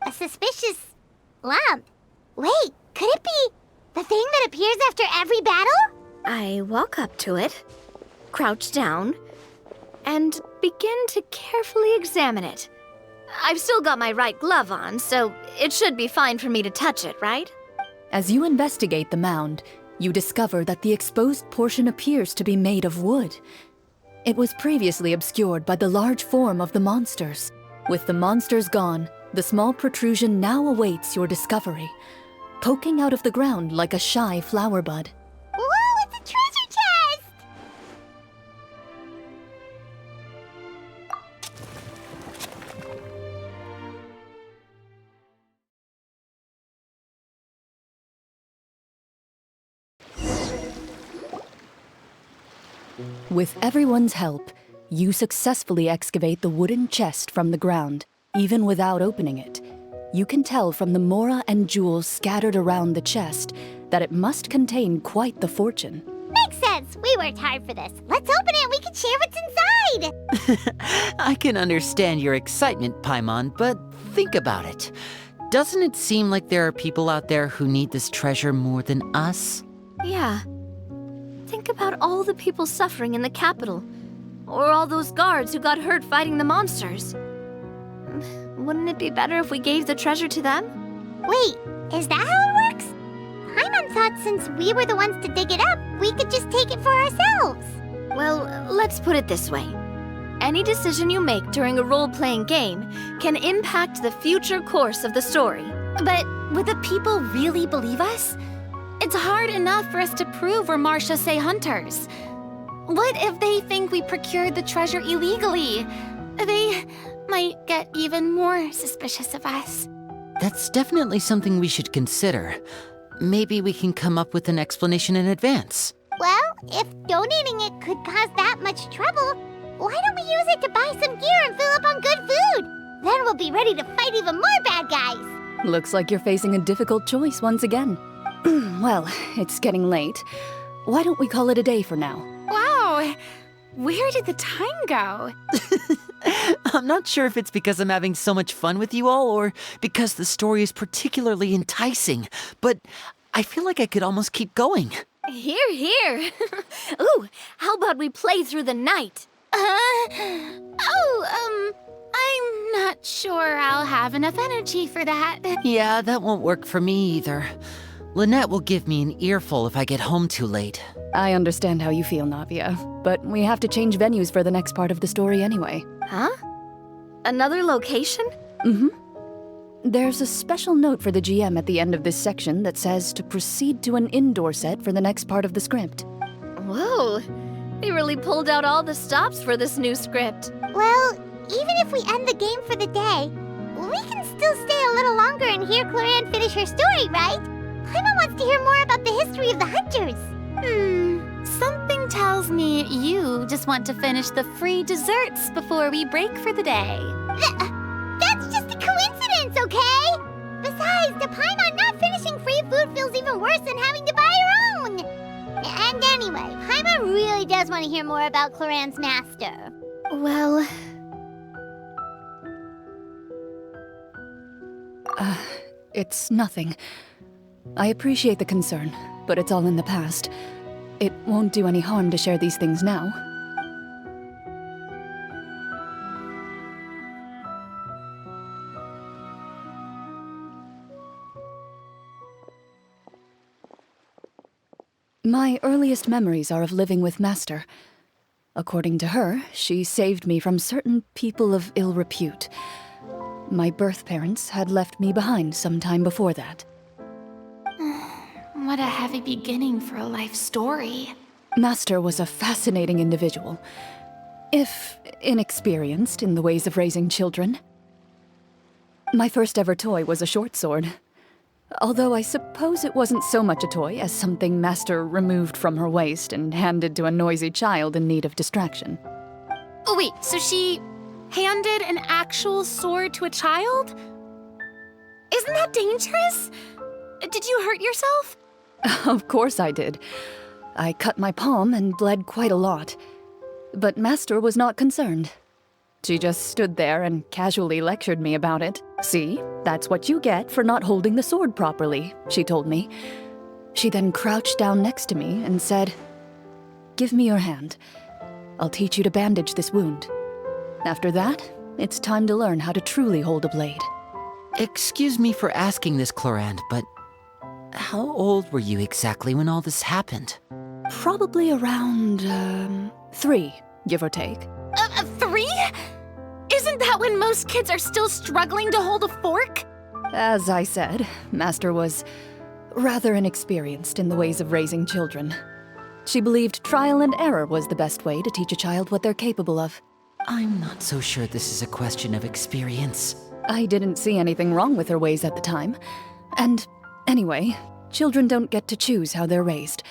A suspicious lump? Wait, could it be the thing that appears after every battle? I walk up to it, crouch down, and begin to carefully examine it. I've still got my right glove on, so it should be fine for me to touch it, right? As you investigate the mound, you discover that the exposed portion appears to be made of wood. It was previously obscured by the large form of the monsters. With the monsters gone, the small protrusion now awaits your discovery, poking out of the ground like a shy flower bud. Whoa, it's a treasure chest! With everyone's help, you successfully excavate the wooden chest from the ground. Even without opening it, you can tell from the mora and jewels scattered around the chest that it must contain quite the fortune. Makes sense. We worked hard for this. Let's open it and we can share what's inside. I can understand your excitement, Paimon, but think about it. doesn't it seem like there are people out there who need this treasure more than us? Yeah. Think about all the people suffering in the capital. Or all those guards who got hurt fighting the monsters. Wouldn't it be better if we gave the treasure to them? Wait, is that how it works? Paimon thought since we were the ones to dig it up, we could just take it for ourselves. Well, let's put it this way. Any decision you make during a role-playing game can impact the future course of the story. But would the people really believe us? It's hard enough for us to prove we're Marechausse Hunters. What if they think we procured the treasure illegally? They might get even more suspicious of us. That's definitely something we should consider. Maybe we can come up with an explanation in advance. Well, if donating it could cause that much trouble, why don't we use it to buy some gear and fill up on good food? Then we'll be ready to fight even more bad guys. Looks like you're facing a difficult choice once again. Well, it's getting late. Why don't we call it a day for now? Wow, where did the time go? I'm not sure if it's because I'm having so much fun with you all or because the story is particularly enticing, but I feel like I could almost keep going. Here, here. Ooh, how about we play through the night? I'm not sure I'll have enough energy for that. Yeah, that won't work for me either. Lynette will give me an earful if I get home too late. I understand how you feel, Navia, but we have to change venues for the next part of the story anyway. Huh? Another location? Mm-hmm. There's a special note for the GM at the end of this section that says to proceed to an indoor set for the next part of the script. Whoa, they really pulled out all the stops for this new script. Well, even if we end the game for the day, we can still stay a little longer and hear Clorinde finish her story, right? Paimon wants to hear more about the history of the Hunters. Something tells me you just want to finish the free desserts before we break for the day. That's just a coincidence, okay? Besides, to Paimon, not finishing free food feels even worse than having to buy her own. And anyway, Paimon really does want to hear more about Clorinde's master. Well... It's nothing. I appreciate the concern, but it's all in the past. It won't do any harm to share these things now. My earliest memories are of living with Master. According to her, she saved me from certain people of ill repute. My birth parents had left me behind some time before that. What a heavy beginning for a life story. Master was a fascinating individual, if inexperienced in the ways of raising children. My first ever toy was a short sword, although I suppose it wasn't so much a toy as something Master removed from her waist and handed to a noisy child in need of distraction. Oh wait, so she handed an actual sword to a child? Isn't that dangerous? Did you hurt yourself? Of course I did. I cut my palm and bled quite a lot. But Master was not concerned. She just stood there and casually lectured me about it. See, that's what you get for not holding the sword properly, she told me. She then crouched down next to me and said, "Give me your hand. I'll teach you to bandage this wound. After that, it's time to learn how to truly hold a blade." Excuse me for asking this, Clorinde, but how old were you exactly when all this happened? Probably around, 3, give or take. 3? Isn't that when most kids are still struggling to hold a fork? As I said, Master was rather inexperienced in the ways of raising children. She believed trial and error was the best way to teach a child what they're capable of. I'm not so sure this is a question of experience. I didn't see anything wrong with her ways at the time. And anyway, children don't get to choose how they're raised.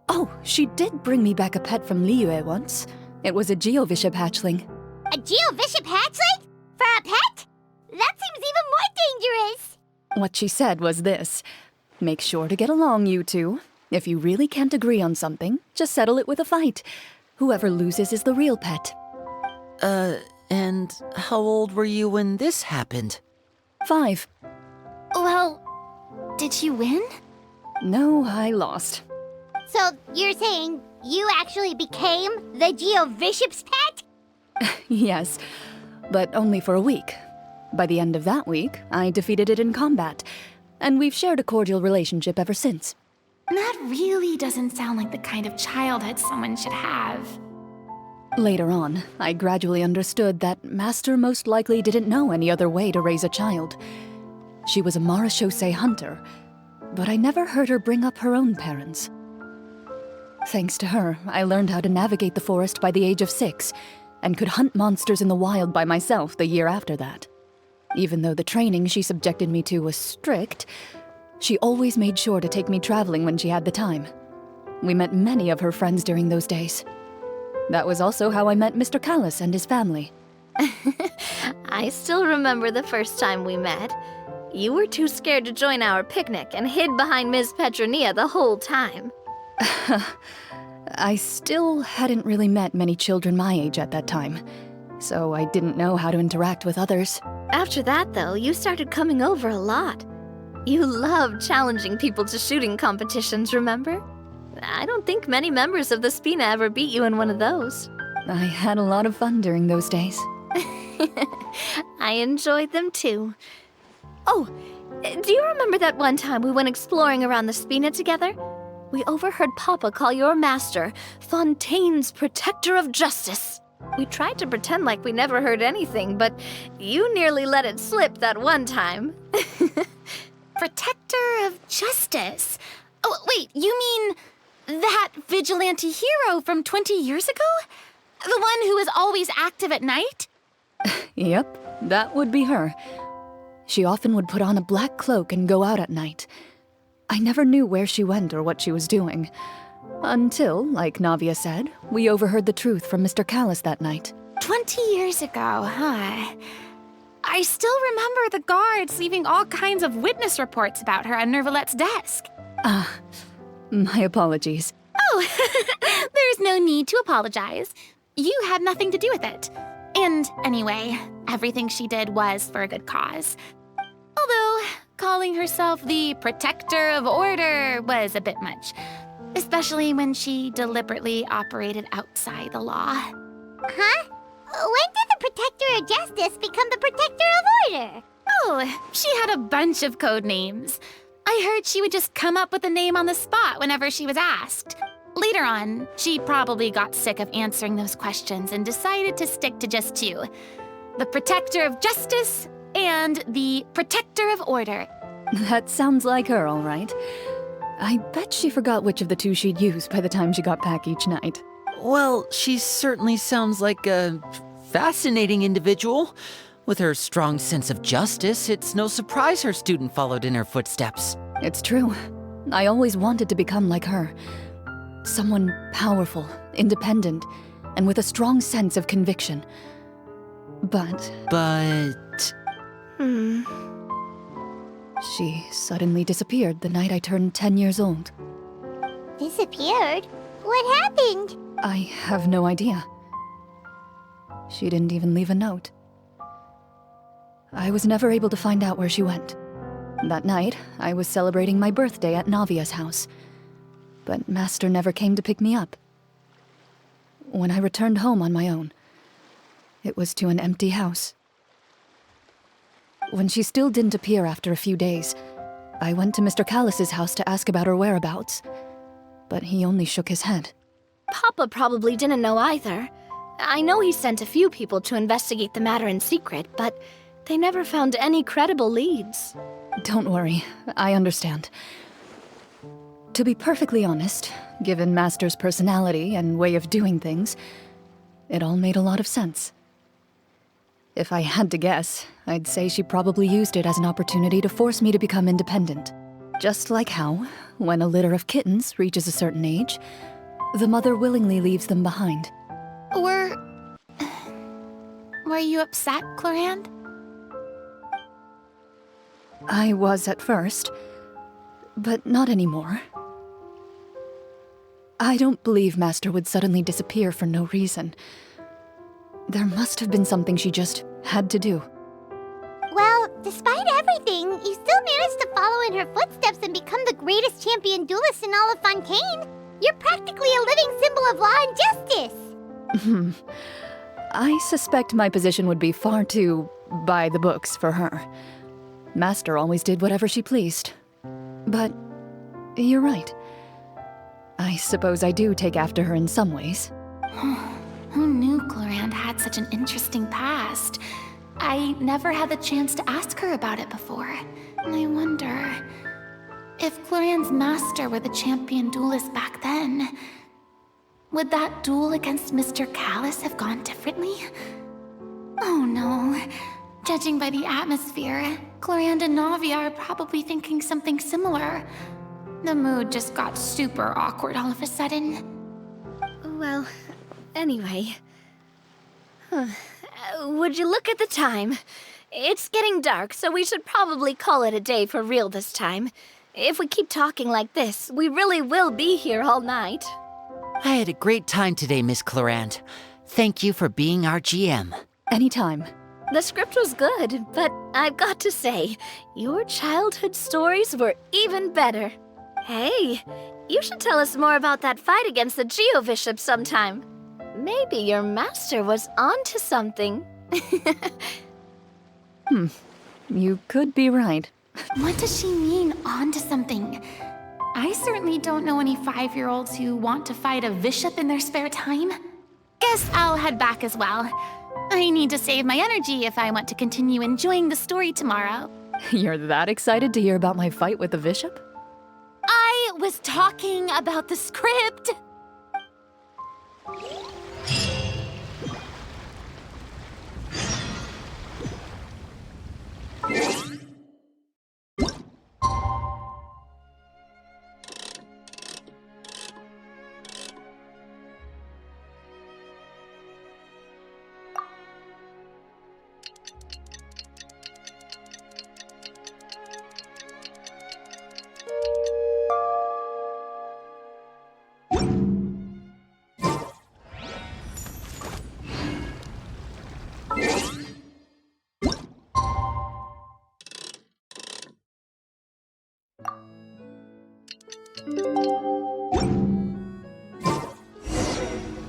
Oh, she did bring me back a pet from Liyue once. It was a Geovishap hatchling. A Geovishap hatchling? For a pet? That seems even more dangerous. What she said was this: make sure to get along, you two. If you really can't agree on something, just settle it with a fight. Whoever loses is the real pet. And how old were you when this happened? 5. Well, did you win? No, I lost. So you're saying you actually became the Geovishop's pet? Yes, but only for a week. By the end of that week, I defeated it in combat, and we've shared a cordial relationship ever since. That really doesn't sound like the kind of childhood someone should have. Later on, I gradually understood that Master most likely didn't know any other way to raise a child. She was a Marechausse Hunter, but I never heard her bring up her own parents. Thanks to her, I learned how to navigate the forest by the age of 6, and could hunt monsters in the wild by myself the year after that. Even though the training she subjected me to was strict, she always made sure to take me traveling when she had the time. We met many of her friends during those days. That was also how I met Mr. Callis and his family. I still remember the first time we met. You were too scared to join our picnic and hid behind Ms. Petronia the whole time. I still hadn't really met many children my age at that time, so I didn't know how to interact with others. After that, though, you started coming over a lot. You loved challenging people to shooting competitions, remember? I don't think many members of the Spina ever beat you in one of those. I had a lot of fun during those days. I enjoyed them too. Oh, do you remember that one time we went exploring around the Spina together? We overheard Papa call your master Fontaine's Protector of Justice. We tried to pretend like we never heard anything, but you nearly let it slip that one time. Protector of Justice? Oh, wait, you mean that vigilante hero from 20 years ago? The one who is always active at night? Yep, that would be her. She often would put on a black cloak and go out at night. I never knew where she went or what she was doing. Until, like Navia said, we overheard the truth from Mr. Callis that night. 20 years ago, huh? I still remember the guards leaving all kinds of witness reports about her on Nervalette's desk. My apologies. Oh, there's no need to apologize. You had nothing to do with it. And anyway, everything she did was for a good cause. Although, calling herself the Protector of Order was a bit much. Especially when she deliberately operated outside the law. Huh? When did the Protector of Justice become the Protector of Order? Oh, she had a bunch of code names. I heard she would just come up with a name on the spot whenever she was asked. Later on, she probably got sick of answering those questions and decided to stick to just 2. The Protector of Justice and the Protector of Order. That sounds like her, all right. I bet she forgot which of the 2 she'd use by the time she got back each night. Well, she certainly sounds like a fascinating individual. With her strong sense of justice, it's no surprise her student followed in her footsteps. It's true. I always wanted to become like her. Someone powerful, independent, and with a strong sense of conviction. But... She suddenly disappeared the night I turned 10 years old. Disappeared? What happened? I have no idea. She didn't even leave a note. I was never able to find out where she went. That night, I was celebrating my birthday at Navia's house, but Master never came to pick me up. When I returned home on my own, it was to an empty house. When she still didn't appear after a few days, I went to Mr. Callis's house to ask about her whereabouts, but he only shook his head. Papa probably didn't know either. I know he sent a few people to investigate the matter in secret, but they never found any credible leads. Don't worry, I understand. To be perfectly honest, given Master's personality and way of doing things, it all made a lot of sense. If I had to guess, I'd say she probably used it as an opportunity to force me to become independent. Just like how, when a litter of kittens reaches a certain age, the mother willingly leaves them behind. Were you upset, Clorinde? I was at first, but not anymore. I don't believe Master would suddenly disappear for no reason. There must have been something she just had to do. Well, Despite everything, you still managed to follow in her footsteps and become the greatest champion duelist in all of Fontaine. You're practically a living symbol of law and justice. I suspect my position would be far too by the books for her. Master always did whatever she pleased. But you're right. I suppose I do take after her in some ways. Who knew Clorinde had such an interesting past? I never had the chance to ask her about it before. And I wonder if Clorinde's master were the champion duelist back then, would that duel against Mr. Callus have gone differently? Oh no. Judging by the atmosphere, Clorinde and Navia are probably thinking something similar. The mood just got super awkward all of a sudden. Well, anyway. Would you look at the time? It's getting dark, so we should probably call it a day for real this time. If we keep talking like this, we really will be here all night. I had a great time today, Miss Clorinde. Thank you for being our GM. Anytime. The script was good, but I've got to say, your childhood stories were even better. Hey, you should tell us more about that fight against the Geo-Bishop sometime. Maybe your master was onto something. You could be right. What does she mean, onto something? I certainly don't know any 5-year-olds who want to fight a bishop in their spare time. Guess I'll head back as well. I need to save my energy if I want to continue enjoying the story tomorrow. You're that excited to hear about my fight with the bishop? I was talking about the script.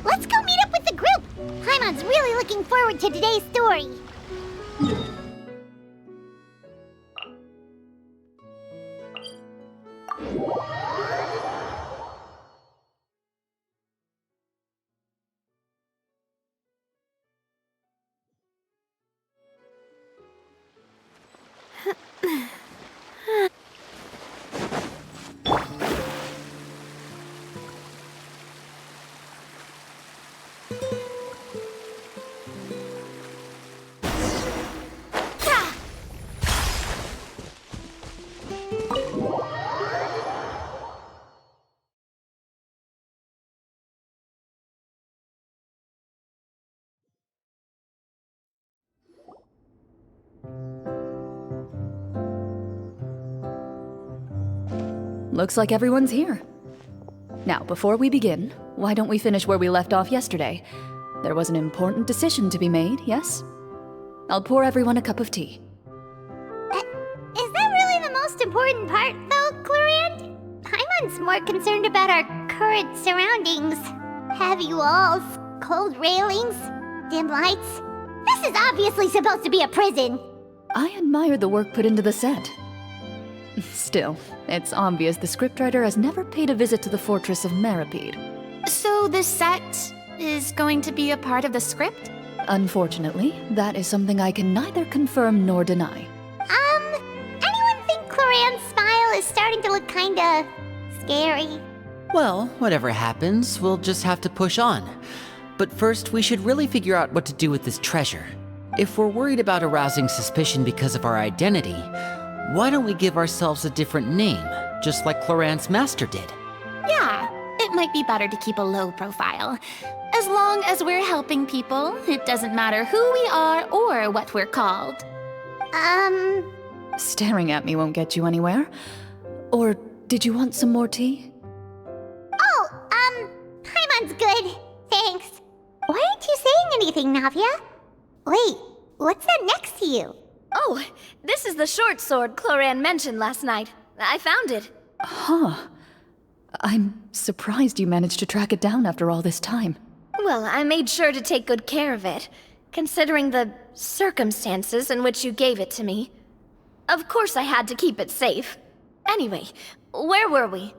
Let's go meet up with the group! Paimon's really looking forward to today's story. Looks like everyone's here. Now, before we begin, why don't we finish where we left off yesterday? There was an important decision to be made, yes? I'll pour everyone a cup of tea. Is that really the most important part, though, Clorinde? Paimon's more concerned about our current surroundings. Heavy walls, cold railings, dim lights. This is obviously supposed to be a prison. I admire the work put into the set. Still, it's obvious the scriptwriter has never paid a visit to the fortress of Marechaussee. So this set is going to be a part of the script? Unfortunately, that is something I can neither confirm nor deny. Anyone think Clorinde's smile is starting to look kinda scary? Well, whatever happens, we'll just have to push on. But first, we should really figure out what to do with this treasure. If we're worried about arousing suspicion because of our identity, why don't we give ourselves a different name, just like Clorinde's master did? Yeah, it might be better to keep a low profile. As long as we're helping people, it doesn't matter who we are or what we're called. Staring at me won't get you anywhere. Or did you want some more tea? Paimon's good. Thanks. Why aren't you saying anything, Navia? Wait, what's that next to you? Oh, this is the short sword Clorinde mentioned last night. I found it. Huh. I'm surprised you managed to track it down after all this time. Well, I made sure to take good care of it, considering the circumstances in which you gave it to me. Of course I had to keep it safe. Anyway, where were we?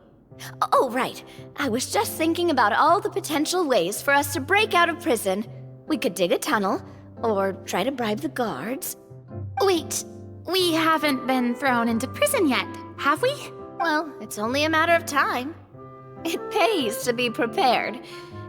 Oh, right. I was just thinking about all the potential ways for us to break out of prison. We could dig a tunnel, or try to bribe the guards. Wait, we haven't been thrown into prison yet, have we? Well, it's only a matter of time. It pays to be prepared.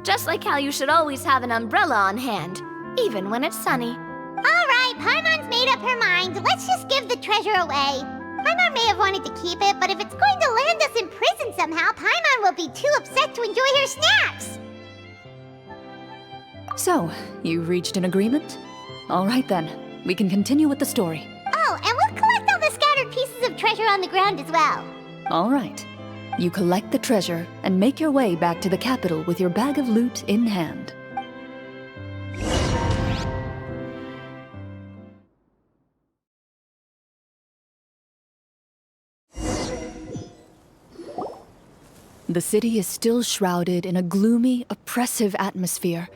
Just like how you should always have an umbrella on hand, even when it's sunny. All right, Paimon's made up her mind. Let's just give the treasure away. Paimon may have wanted to keep it, but if it's going to land us in prison somehow, Paimon will be too upset to enjoy her snacks. So, you've reached an agreement? All right then, we can continue with the story. Oh, and we'll collect all the scattered pieces of treasure on the ground as well. All right. You collect the treasure and make your way back to the capital with your bag of loot in hand. The city is still shrouded in a gloomy, oppressive atmosphere,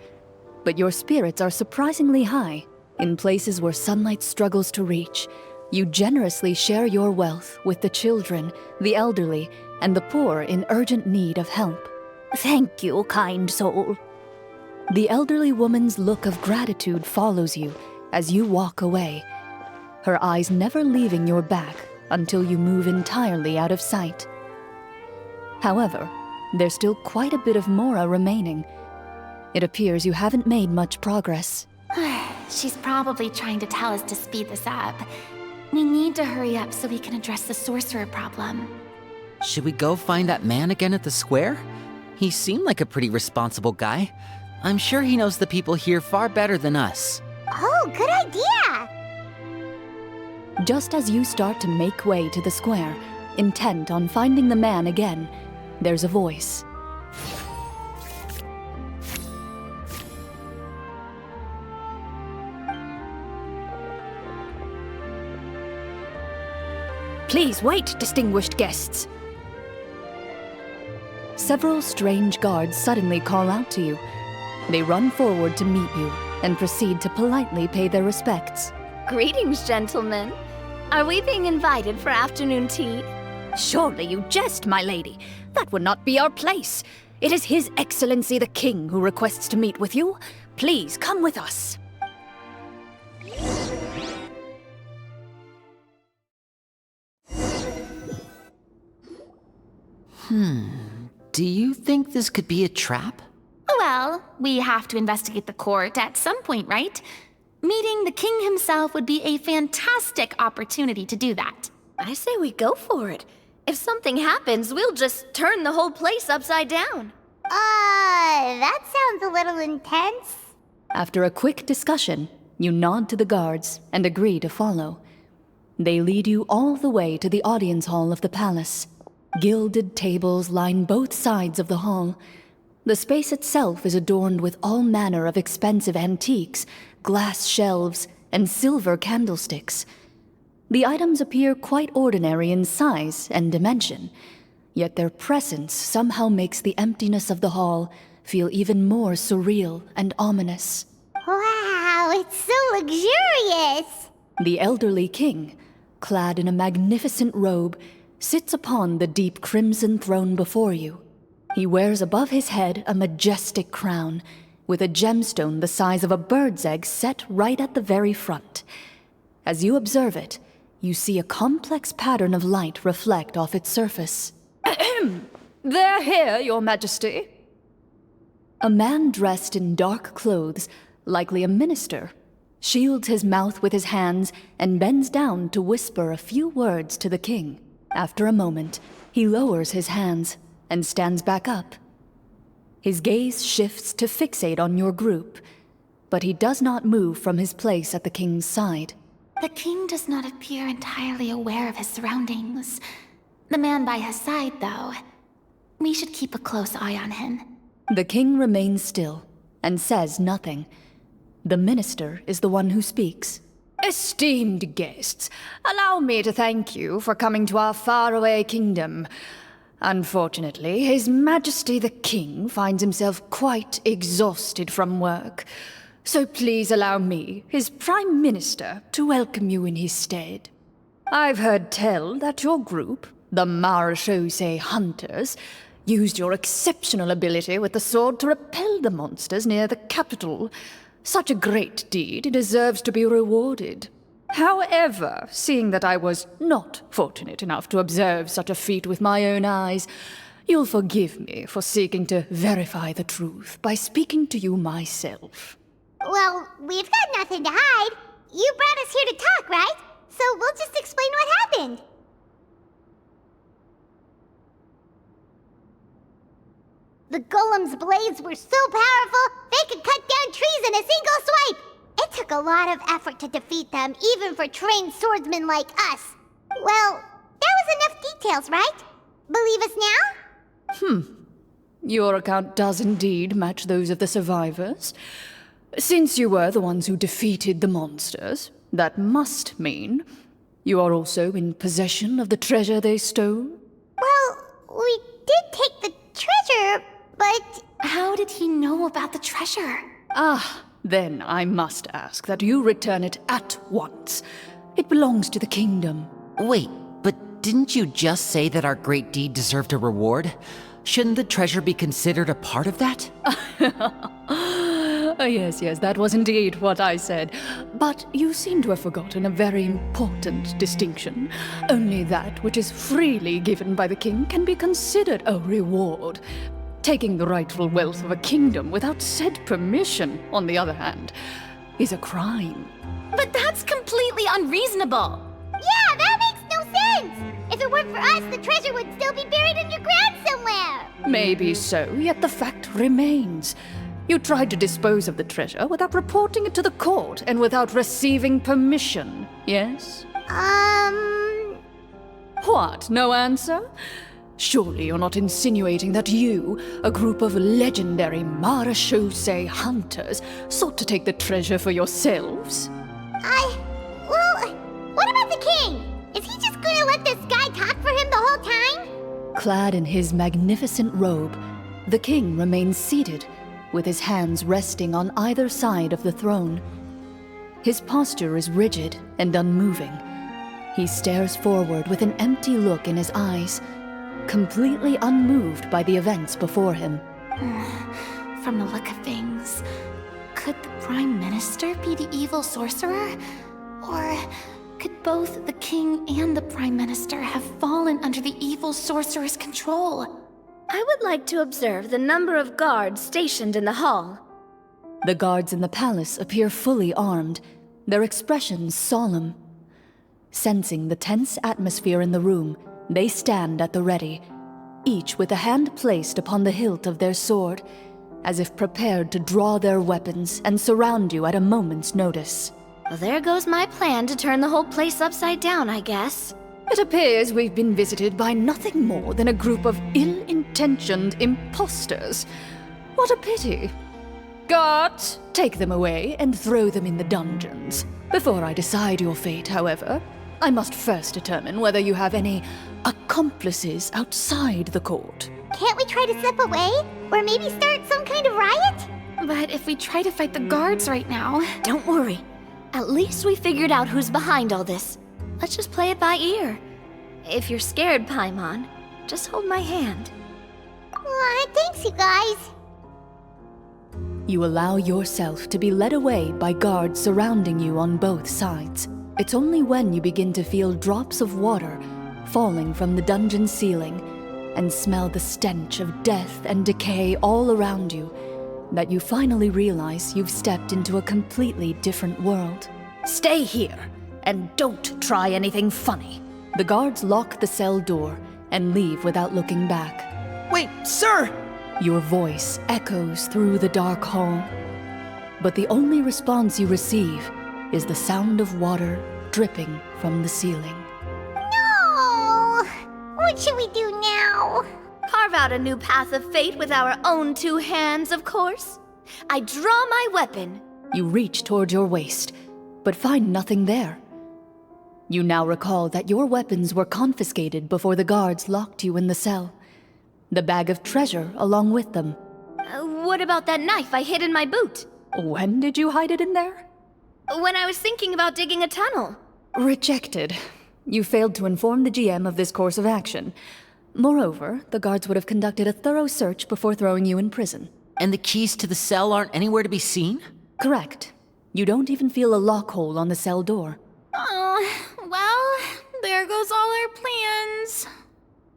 but your spirits are surprisingly high. In places where sunlight struggles to reach, you generously share your wealth with the children, the elderly, and the poor in urgent need of help. Thank you, kind soul. The elderly woman's look of gratitude follows you as you walk away, her eyes never leaving your back until you move entirely out of sight. However, there's still quite a bit of Mora remaining. It appears you haven't made much progress. She's probably trying to tell us to speed this up. We need to hurry up so we can address the sorcerer problem. Should we go find that man again at the square? He seemed like a pretty responsible guy. I'm sure he knows the people here far better than us. Oh, good idea! Just as you start to make way to the square, intent on finding the man again, there's a voice. Please wait, distinguished guests. Several strange guards suddenly call out to you. They run forward to meet you and proceed to politely pay their respects. Greetings, gentlemen. Are we being invited for afternoon tea? Surely you jest, my lady. That would not be our place. It is His Excellency the King who requests to meet with you. Please come with us. Do you think this could be a trap? Well, we have to investigate the court at some point, right? Meeting the king himself would be a fantastic opportunity to do that. I say we go for it. If something happens, we'll just turn the whole place upside down. That sounds a little intense. After a quick discussion, you nod to the guards and agree to follow. They lead you all the way to the audience hall of the palace. Gilded tables line both sides of the hall. The space itself is adorned with all manner of expensive antiques, glass shelves, and silver candlesticks. The items appear quite ordinary in size and dimension, yet their presence somehow makes the emptiness of the hall feel even more surreal and ominous. Wow, it's so luxurious! The elderly king, clad in a magnificent robe, sits upon the deep crimson throne before you. He wears above his head a majestic crown, with a gemstone the size of a bird's egg set right at the very front. As you observe it, you see a complex pattern of light reflect off its surface. They're here, Your Majesty. A man dressed in dark clothes, likely a minister, shields his mouth with his hands and bends down to whisper a few words to the king. After a moment, he lowers his hands and stands back up. His gaze shifts to fixate on your group, but he does not move from his place at the king's side. The king does not appear entirely aware of his surroundings. The man by his side, though, we should keep a close eye on him. The king remains still and says nothing. The minister is the one who speaks. Esteemed guests, allow me to thank you for coming to our faraway kingdom. Unfortunately, His Majesty the King finds himself quite exhausted from work. So please allow me, his Prime Minister, to welcome you in his stead. I've heard tell that your group, the Marechausse Hunters, used your exceptional ability with the sword to repel the monsters near the capital. Such a great deed deserves to be rewarded. However, seeing that I was not fortunate enough to observe such a feat with my own eyes, you'll forgive me for seeking to verify the truth by speaking to you myself. Well, we've got nothing to hide. You brought us here to talk, right? So we'll just explain what happened. The golem's blades were so powerful, they could cut down trees in a single swipe. It took a lot of effort to defeat them, even for trained swordsmen like us. Well, that was enough details, right? Believe us now? Your account does indeed match those of the survivors. Since you were the ones who defeated the monsters, that must mean you are also in possession of the treasure they stole? Well, we did take the treasure, but... How did he know about the treasure? Then I must ask that you return it at once. It belongs to the kingdom. Wait, but didn't you just say that our great deed deserved a reward? Shouldn't the treasure be considered a part of that? Yes, that was indeed what I said. But you seem to have forgotten a very important distinction. Only that which is freely given by the king can be considered a reward. Taking the rightful wealth of a kingdom without said permission, on the other hand, is a crime. But that's completely unreasonable. Yeah, that makes no sense! If it weren't for us, the treasure would still be buried underground somewhere! Maybe so, yet the fact remains. You tried to dispose of the treasure without reporting it to the court and without receiving permission, yes? What, no answer? Surely you're not insinuating that you, a group of legendary Marechausse Hunters, sought to take the treasure for yourselves? Well, what about the king? Is he just gonna let this guy talk for him the whole time? Clad in his magnificent robe, the king remains seated, with his hands resting on either side of the throne. His posture is rigid and unmoving. He stares forward with an empty look in his eyes, completely unmoved by the events before him. From the look of things, could the Prime Minister be the evil sorcerer? Or could both the king and the Prime Minister have fallen under the evil sorcerer's control? I would like to observe the number of guards stationed in the hall. The guards in the palace appear fully armed, their expressions solemn. Sensing the tense atmosphere in the room, they stand at the ready, each with a hand placed upon the hilt of their sword, as if prepared to draw their weapons and surround you at a moment's notice. Well, there goes my plan to turn the whole place upside down, I guess. It appears we've been visited by nothing more than a group of ill-intentioned imposters. What a pity. Guards, take them away and throw them in the dungeons. Before I decide your fate, however, I must first determine whether you have any accomplices outside the court. Can't we try to slip away? Or maybe start some kind of riot? But if we try to fight the guards right now... Don't worry. At least we figured out who's behind all this. Let's just play it by ear. If you're scared, Paimon, just hold my hand. Aw, thanks, you guys. You allow yourself to be led away by guards surrounding you on both sides. It's only when you begin to feel drops of water falling from the dungeon ceiling and smell the stench of death and decay all around you that you finally realize you've stepped into a completely different world. Stay here, and don't try anything funny. The guards lock the cell door and leave without looking back. Wait, sir! Your voice echoes through the dark hall, but the only response you receive is the sound of water dripping from the ceiling. No! What should we do now? Carve out a new path of fate with our own two hands, of course. I draw my weapon. You reach toward your waist, but find nothing there. You now recall that your weapons were confiscated before the guards locked you in the cell. The bag of treasure along with them. What about that knife I hid in my boot? When did you hide it in there? When I was thinking about digging a tunnel. Rejected. You failed to inform the GM of this course of action. Moreover, the guards would have conducted a thorough search before throwing you in prison. And the keys to the cell aren't anywhere to be seen? Correct. You don't even feel a lock hole on the cell door. Oh, well, there goes all our plans.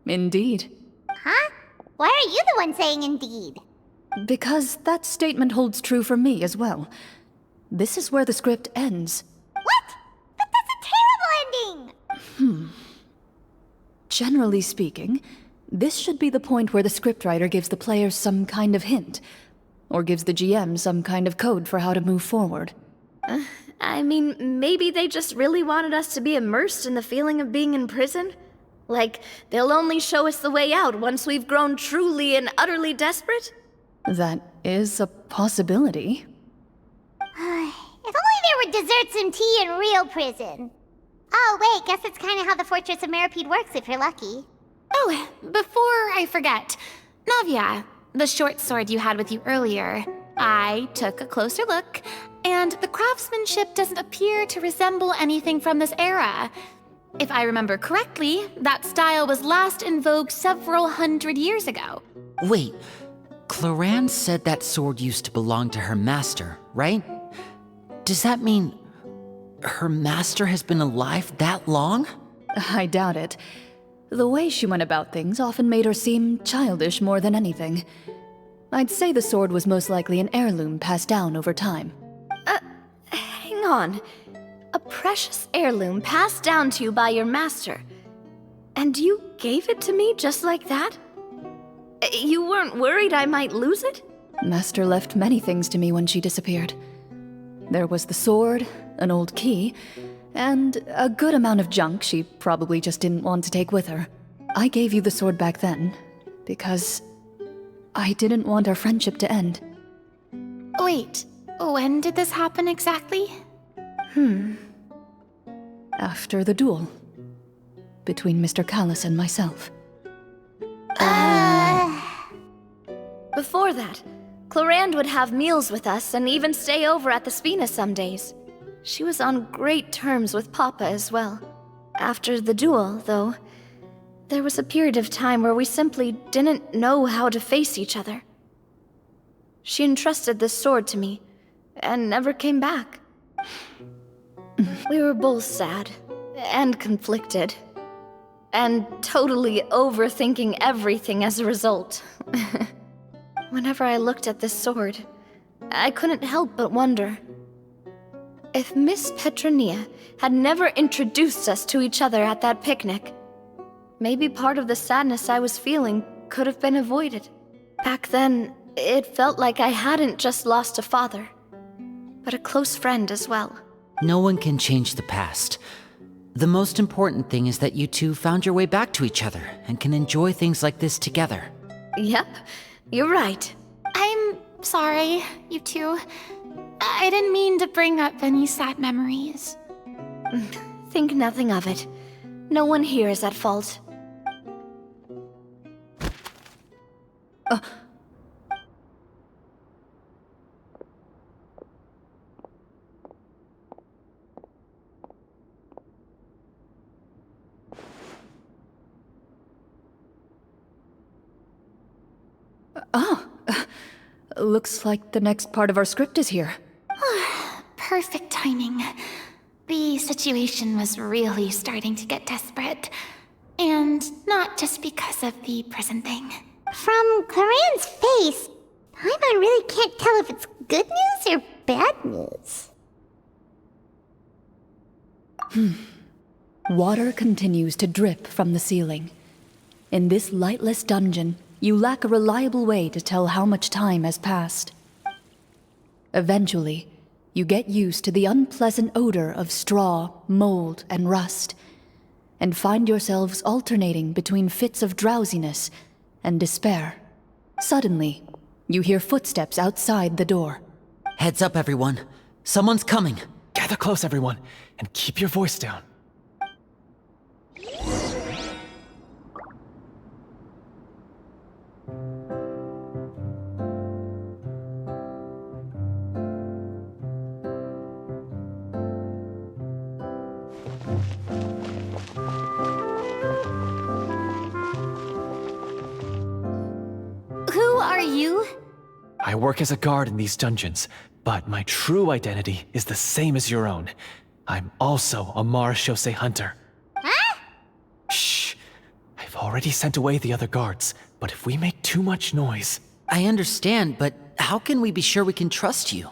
Indeed. Huh? Why are you the one saying indeed? Because that statement holds true for me as well. This is where the script ends. What? But that's a terrible ending! Generally speaking, this should be the point where the scriptwriter gives the players some kind of hint, or gives the GM some kind of code for how to move forward. I mean, maybe they just really wanted us to be immersed in the feeling of being in prison? Like, they'll only show us the way out once we've grown truly and utterly desperate? That is a possibility. If only there were desserts and tea in real prison. Oh, wait, guess that's kind of how the Fortress of Maripede works if you're lucky. Oh, before I forget, Navia, the short sword you had with you earlier, I took a closer look, and the craftsmanship doesn't appear to resemble anything from this era. If I remember correctly, that style was last in vogue several hundred years ago. Wait, Clorinde said that sword used to belong to her master, right? Does that mean her master has been alive that long? I doubt it. The way she went about things often made her seem childish more than anything. I'd say the sword was most likely an heirloom passed down over time. Hang on. A precious heirloom passed down to you by your master. And you gave it to me just like that? You weren't worried I might lose it? Master left many things to me when she disappeared. There was the sword, an old key, and a good amount of junk she probably just didn't want to take with her. I gave you the sword back then, because I didn't want our friendship to end. Wait, when did this happen exactly? After the duel. Between Mr. Callis and myself. Before that, Clorinde would have meals with us and even stay over at the Spina some days. She was on great terms with Papa as well. After the duel, though, there was a period of time where we simply didn't know how to face each other. She entrusted this sword to me, and never came back. We were both sad, and conflicted, and totally overthinking everything as a result. Whenever I looked at this sword, I couldn't help but wonder. If Miss Petronia had never introduced us to each other at that picnic, maybe part of the sadness I was feeling could have been avoided. Back then, it felt like I hadn't just lost a father, but a close friend as well. No one can change the past. The most important thing is that you two found your way back to each other and can enjoy things like this together. Yep, you're right. I'm sorry, you two. I didn't mean to bring up any sad memories. Think nothing of it. No one here is at fault. Looks like the next part of our script is here. Perfect timing. The situation was really starting to get desperate. And not just because of the prison thing. From Clorinde's face, Paimon really can't tell if it's good news or bad news. Water continues to drip from the ceiling. In this lightless dungeon, you lack a reliable way to tell how much time has passed. Eventually, you get used to the unpleasant odor of straw, mold, and rust, and find yourselves alternating between fits of drowsiness and despair. Suddenly, you hear footsteps outside the door. Heads up, everyone. Someone's coming. Gather close, everyone, and keep your voice down. Who are you? I work as a guard in these dungeons, but my true identity is the same as your own. I'm also a Marechausse Hunter. Huh? Shh! I've already sent away the other guards, but if we make too much noise... I understand, but how can we be sure we can trust you?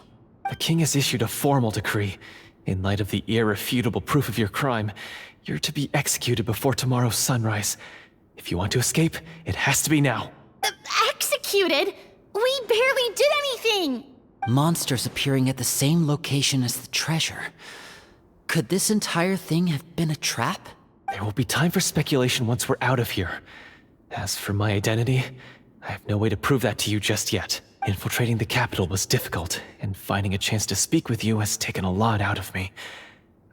The king has issued a formal decree. In light of the irrefutable proof of your crime, you're to be executed before tomorrow's sunrise. If you want to escape, it has to be now. Executed? We barely did anything! Monsters appearing at the same location as the treasure. Could this entire thing have been a trap? There will be time for speculation once we're out of here. As for my identity, I have no way to prove that to you just yet. Infiltrating the capital was difficult, and finding a chance to speak with you has taken a lot out of me.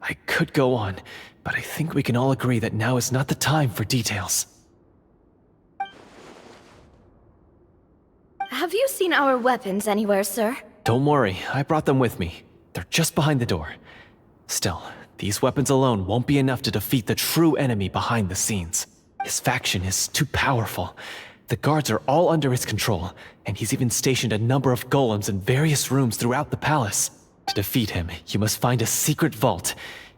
I could go on, but I think we can all agree that now is not the time for details. Have you seen our weapons anywhere, sir? Don't worry, I brought them with me. They're just behind the door. Still, these weapons alone won't be enough to defeat the true enemy behind the scenes. His faction is too powerful. The guards are all under his control, and he's even stationed a number of golems in various rooms throughout the palace. To defeat him, you must find a secret vault.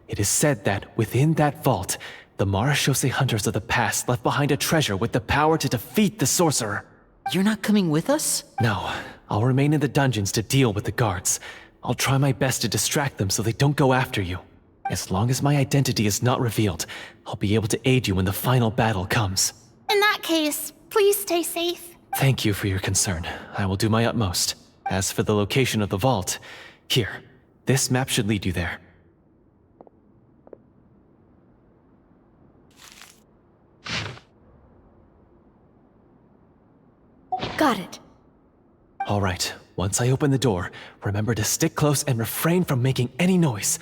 It is said that within that vault, the Marechausse Hunters of the past left behind a treasure with the power to defeat the sorcerer. You're not coming with us? No, I'll remain in the dungeons to deal with the guards. I'll try my best to distract them so they don't go after you. As long as my identity is not revealed, I'll be able to aid you when the final battle comes. In that case, please stay safe. Thank you for your concern. I will do my utmost. As for the location of the vault, here, this map should lead you there. Got it. All right, once I open the door, remember to stick close and refrain from making any noise.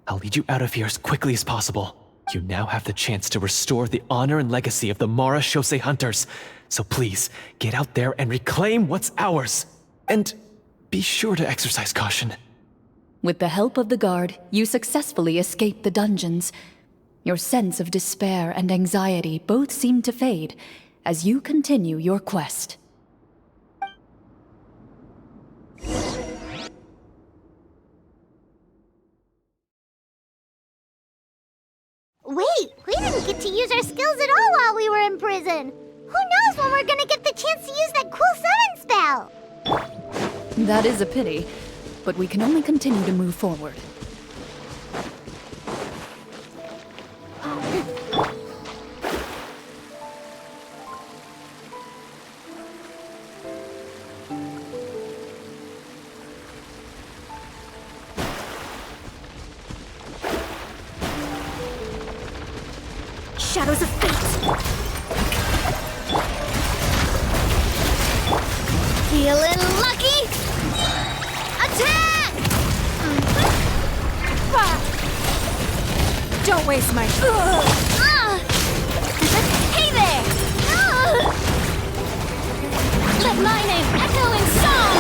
I'll lead you out of here as quickly as possible. You now have the chance to restore the honor and legacy of the Marechausse Hunters. So please, get out there and reclaim what's ours. And be sure to exercise caution. With the help of the guard, you successfully escape the dungeons. Your sense of despair and anxiety both seem to fade as you continue your quest. Wait, we didn't get to use our skills at all while we were in prison. Who knows when we're gonna get the chance to use that cool summon spell? That is a pity, but we can only continue to move forward. Shadows of fate! Feeling lucky? Attack! Don't waste my... Hey there! Let my name echo in song!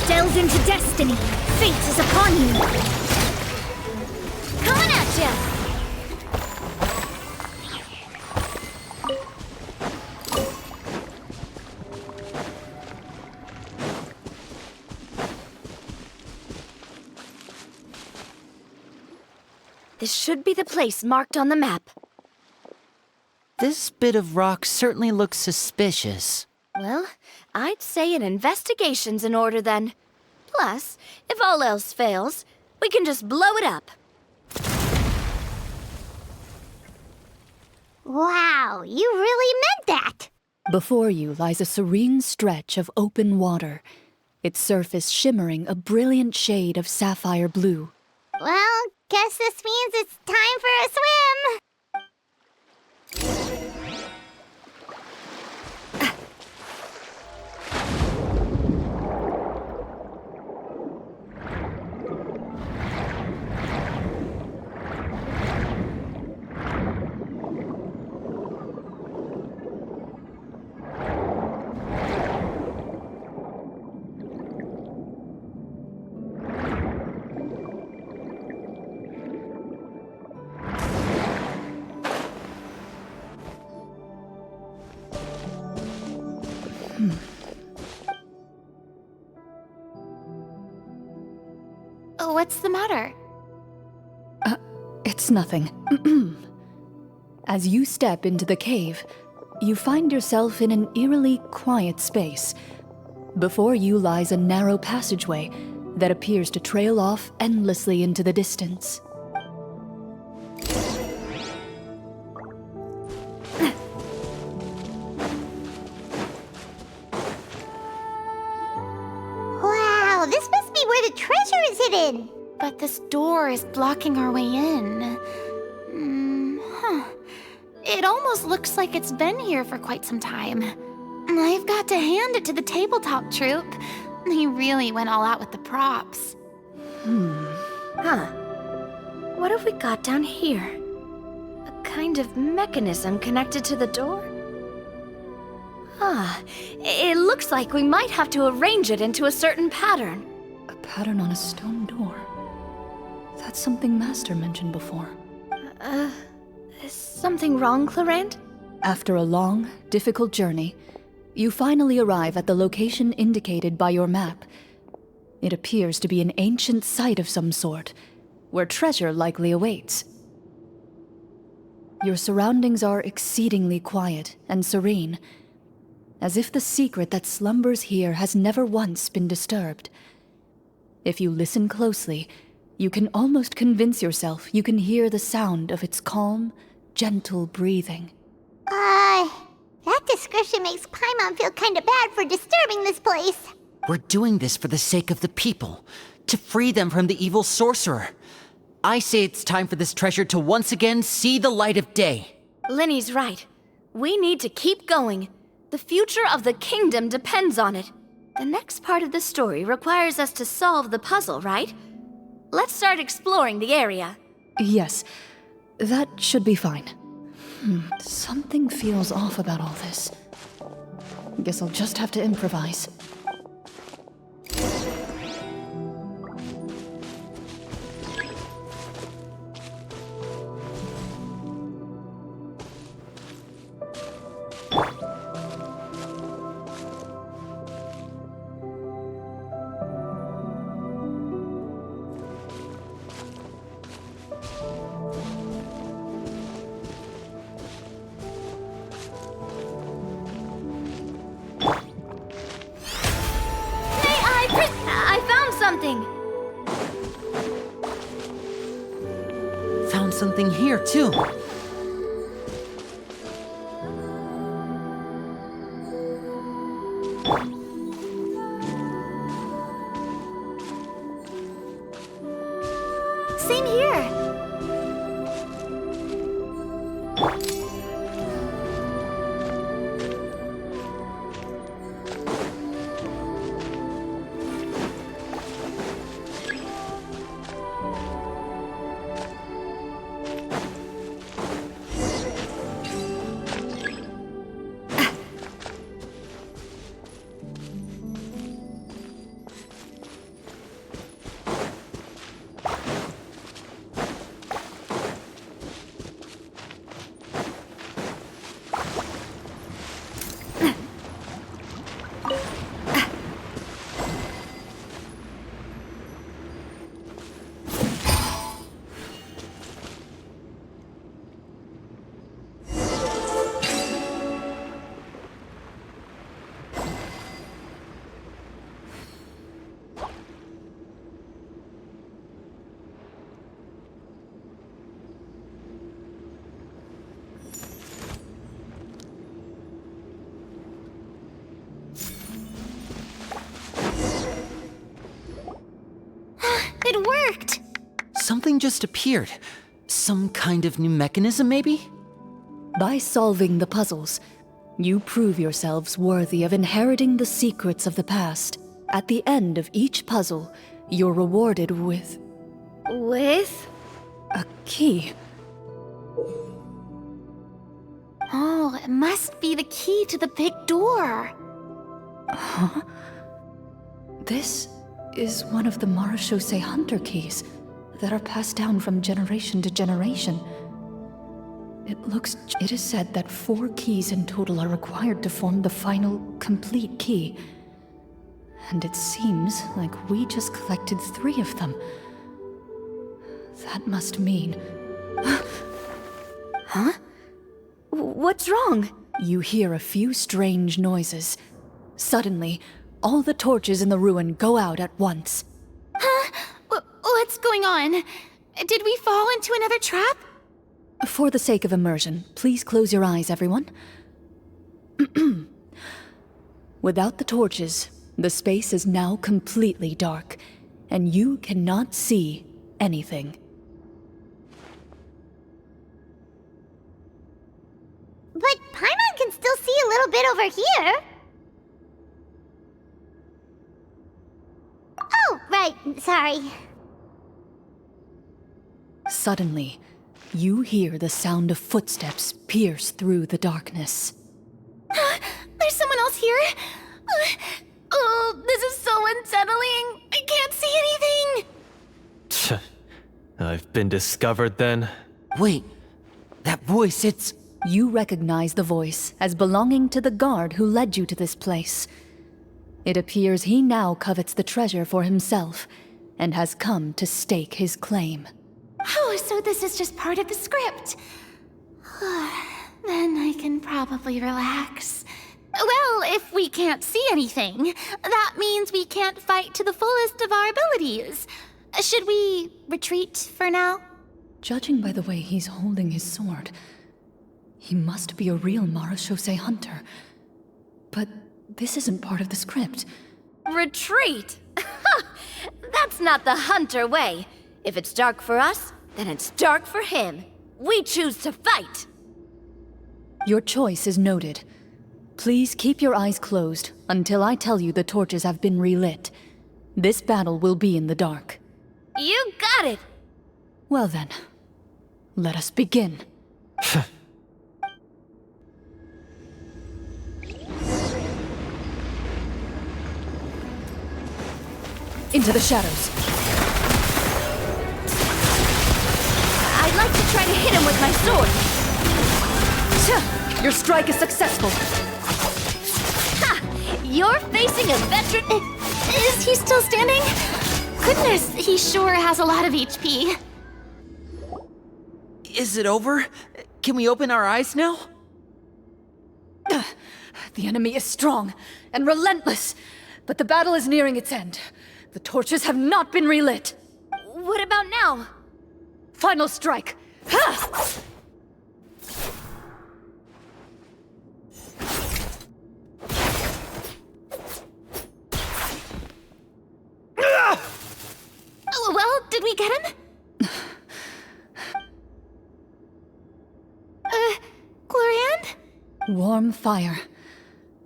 Delve into destiny. Fate is upon you. Coming at ya! This should be the place marked on the map. This bit of rock certainly looks suspicious. Well, I'd say an investigation's in order then. Plus, if all else fails, we can just blow it up. Wow, you really meant that! Before you lies a serene stretch of open water, its surface shimmering a brilliant shade of sapphire blue. Well, guess this means it's time for a swim! What's the matter? It's nothing. As you step into the cave, you find yourself in an eerily quiet space. Before you lies a narrow passageway that appears to trail off endlessly into the distance. Wow, this must be where the treasure is hidden. But this door is blocking our way in. It almost looks like it's been here for quite some time. I've got to hand it to the tabletop troupe. They really went all out with the props. What have we got down here? A kind of mechanism connected to the door? It looks like we might have to arrange it into a certain pattern. A pattern on a stone door. That's something Master mentioned before. Is something wrong, Clorinde? After a long, difficult journey, you finally arrive at the location indicated by your map. It appears to be an ancient site of some sort, where treasure likely awaits. Your surroundings are exceedingly quiet and serene, as if the secret that slumbers here has never once been disturbed. If you listen closely, you can almost convince yourself you can hear the sound of its calm, gentle breathing. That description makes Paimon feel kinda bad for disturbing this place. We're doing this for the sake of the people, to free them from the evil sorcerer. I say it's time for this treasure to once again see the light of day. Linny's right. We need to keep going. The future of the kingdom depends on it. The next part of the story requires us to solve the puzzle, right? Let's start exploring the area. Yes, that should be fine. Something feels off about all this. Guess I'll just have to improvise. Found something here, too. Same here. It worked! Something just appeared. Some kind of new mechanism, maybe? By solving the puzzles, you prove yourselves worthy of inheriting the secrets of the past. At the end of each puzzle, you're rewarded with With? a key. Oh, it must be the key to the big door. This is one of the Marechausse Hunter keys that are passed down from generation to generation. It is said that 4 keys in total are required to form the final, complete key. And it seems like we just collected 3 of them. That must mean... Huh? What's wrong? You hear a few strange noises. Suddenly, all the torches in the ruin go out at once. Huh? What's going on? Did we fall into another trap? For the sake of immersion, please close your eyes, everyone. Without the torches, the space is now completely dark, and you cannot see anything. But Paimon can still see a little bit over here. Oh, right, sorry. Suddenly, you hear the sound of footsteps pierce through the darkness. There's someone else here? Oh, this is so unsettling. I can't see anything. I've been discovered then. Wait, that voice, it's... You recognize the voice as belonging to the guard who led you to this place. It appears he now covets the treasure for himself, and has come to stake his claim. Oh, so this is just part of the script. Then I can probably relax. Well, if we can't see anything, that means we can't fight to the fullest of our abilities. Should we retreat for now? Judging by the way he's holding his sword, he must be a real Marechausse Hunter. But this isn't part of the script. Retreat? That's not the Hunter way. If it's dark for us, then it's dark for him. We choose to fight. Your choice is noted. Please keep your eyes closed until I tell you the torches have been relit. This battle will be in the dark. You got it! Well then, let us begin. Into the shadows. I'd like to try to hit him with my sword. Your strike is successful. Ha! You're facing a veteran... Is he still standing? Goodness, he sure has a lot of HP. Is it over? Can we open our eyes now? The enemy is strong and relentless, but the battle is nearing its end. The torches have not been relit. What about now? Final strike. Ha! Oh, well, did we get him? Clorinde? Warm fire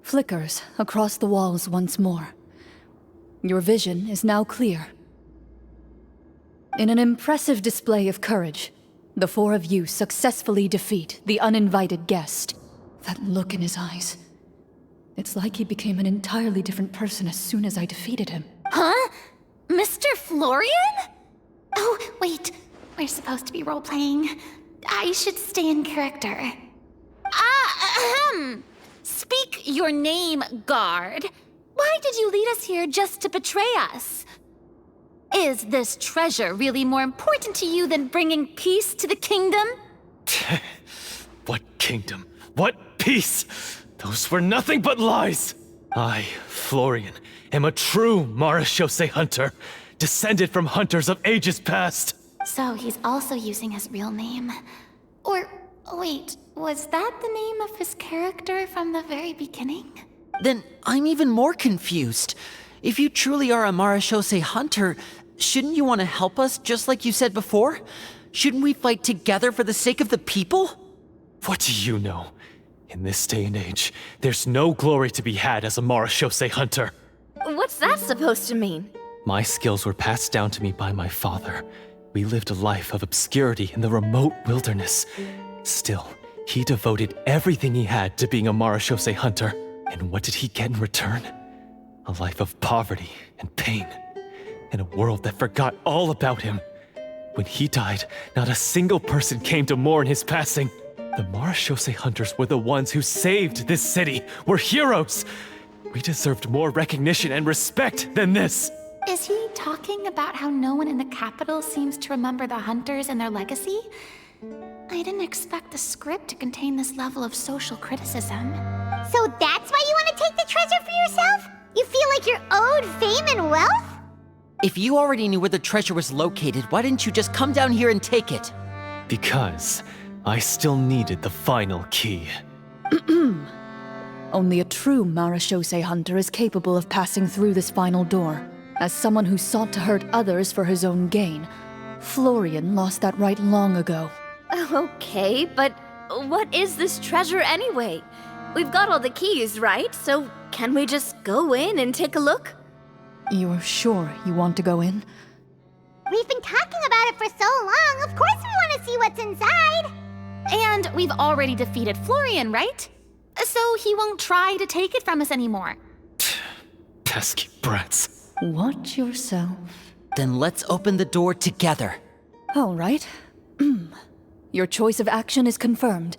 flickers across the walls once more. Your vision is now clear. In an impressive display of courage, the four of you successfully defeat the uninvited guest. That look in his eyes. It's like he became an entirely different person as soon as I defeated him. Huh? Mr. Florian? Oh, wait. We're supposed to be role-playing. I should stay in character. Speak your name, guard. Why did you lead us here just to betray us? Is this treasure really more important to you than bringing peace to the kingdom? What kingdom? What peace? Those were nothing but lies! I, Florian, am a true Marechausse Hunter, descended from hunters of ages past. So he's also using his real name. Or, wait, was that the name of his character from the very beginning? Then I'm even more confused. If you truly are a Marechausse Hunter, shouldn't you want to help us just like you said before? Shouldn't we fight together for the sake of the people? What do you know? In this day and age, there's no glory to be had as a Marechausse Hunter. What's that supposed to mean? My skills were passed down to me by my father. We lived a life of obscurity in the remote wilderness. Still, he devoted everything he had to being a Marechausse Hunter. And what did he get in return? A life of poverty and pain. In a world that forgot all about him. When he died, not a single person came to mourn his passing. The Marechausse Hunters were the ones who saved this city. We're heroes. We deserved more recognition and respect than this. Is he talking about how no one in the capital seems to remember the Hunters and their legacy? I didn't expect the script to contain this level of social criticism. So that's why you want to take the treasure for yourself? You feel like you're owed fame and wealth? If you already knew where the treasure was located, why didn't you just come down here and take it? Because I still needed the final key. Only a true Marechausse Hunter is capable of passing through this final door. As someone who sought to hurt others for his own gain, Florian lost that right long ago. Okay, but what is this treasure anyway? We've got all the keys, right? So can we just go in and take a look? You're sure you want to go in? We've been talking about it for so long, of course we want to see what's inside! And we've already defeated Florian, right? So he won't try to take it from us anymore. Pesky brats. Watch yourself. Then let's open the door together. All right. Your choice of action is confirmed.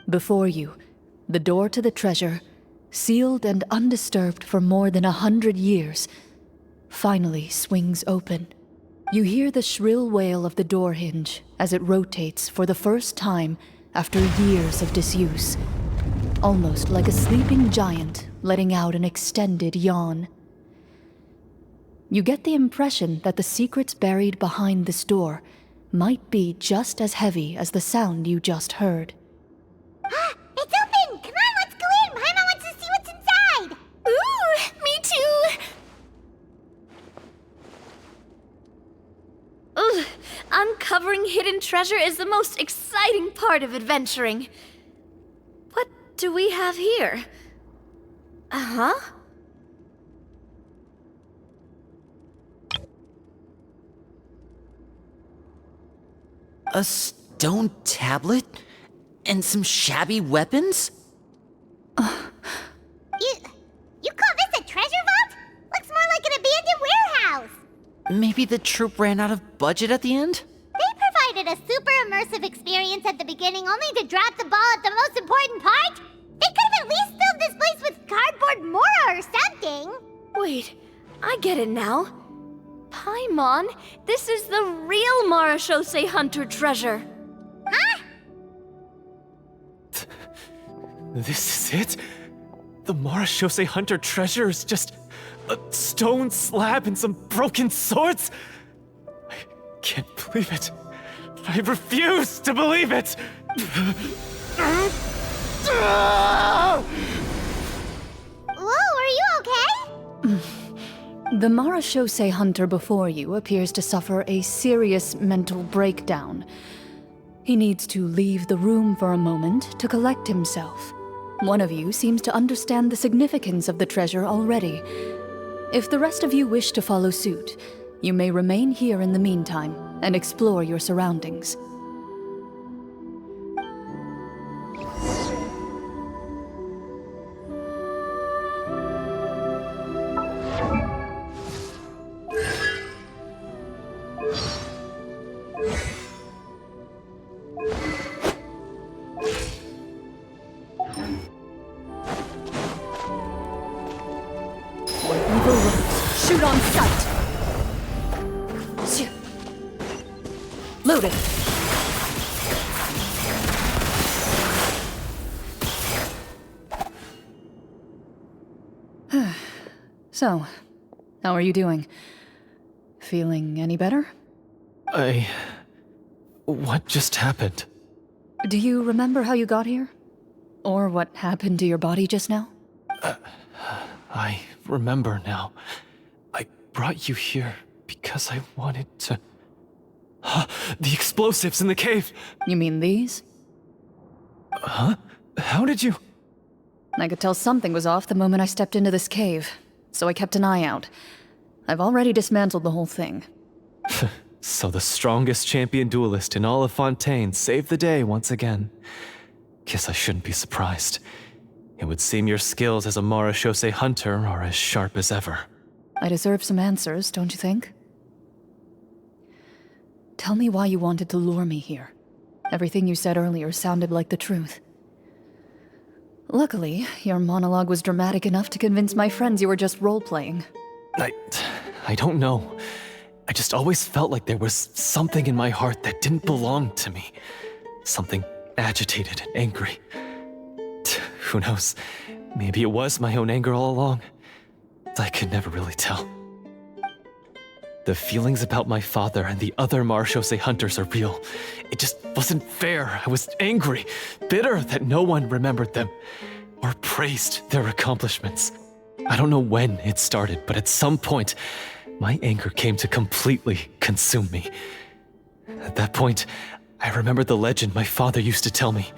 Before you, the door to the treasure, sealed and undisturbed for more than 100 years, finally swings open. You hear the shrill wail of the door hinge as it rotates for the first time after years of disuse, almost like a sleeping giant letting out an extended yawn. You get the impression that the secrets buried behind this door might be just as heavy as the sound you just heard. It's open! Come on, let's go in! Paimon wants to see what's inside! Ooh, me too! Ugh, uncovering hidden treasure is the most exciting part of adventuring. What do we have here? Uh-huh. A stone tablet? And some shabby weapons? You call this a treasure vault? Looks more like an abandoned warehouse! Maybe the troupe ran out of budget at the end? They provided a super immersive experience at the beginning only to drop the ball at the most important part? They could have at least filled this place with cardboard mora or something! Wait, I get it now. Paimon, this is the real Marechausse Hunter treasure. Huh? This is it? The Marechausse Hunter treasure is just a stone slab and some broken swords? I can't believe it. I refuse to believe it! Whoa, are you okay? The Marechausse Hunter before you appears to suffer a serious mental breakdown. He needs to leave the room for a moment to collect himself. One of you seems to understand the significance of the treasure already. If the rest of you wish to follow suit, you may remain here in the meantime and explore your surroundings. Shoot on sight! Loaded! So, how are you doing? Feeling any better? What just happened? Do you remember how you got here? Or what happened to your body just now? I remember now. I brought you here because I wanted to... The explosives in the cave! You mean these? Huh? How did you... I could tell something was off the moment I stepped into this cave, so I kept an eye out. I've already dismantled the whole thing. So the strongest champion duelist in all of Fontaine saved the day once again. Guess I shouldn't be surprised. It would seem your skills as a Marechausse Hunter are as sharp as ever. I deserve some answers, don't you think? Tell me why you wanted to lure me here. Everything you said earlier sounded like the truth. Luckily, your monologue was dramatic enough to convince my friends you were just role-playing. I don't know. I just always felt like there was something in my heart that didn't belong to me. Something agitated and angry. Who knows? Maybe it was my own anger all along. I could never really tell. The feelings about my father and the other Marechausse Hunters are real. It just wasn't fair. I was angry, bitter that no one remembered them or praised their accomplishments. I don't know when it started, but at some point, my anger came to completely consume me. At that point, I remembered the legend my father used to tell me.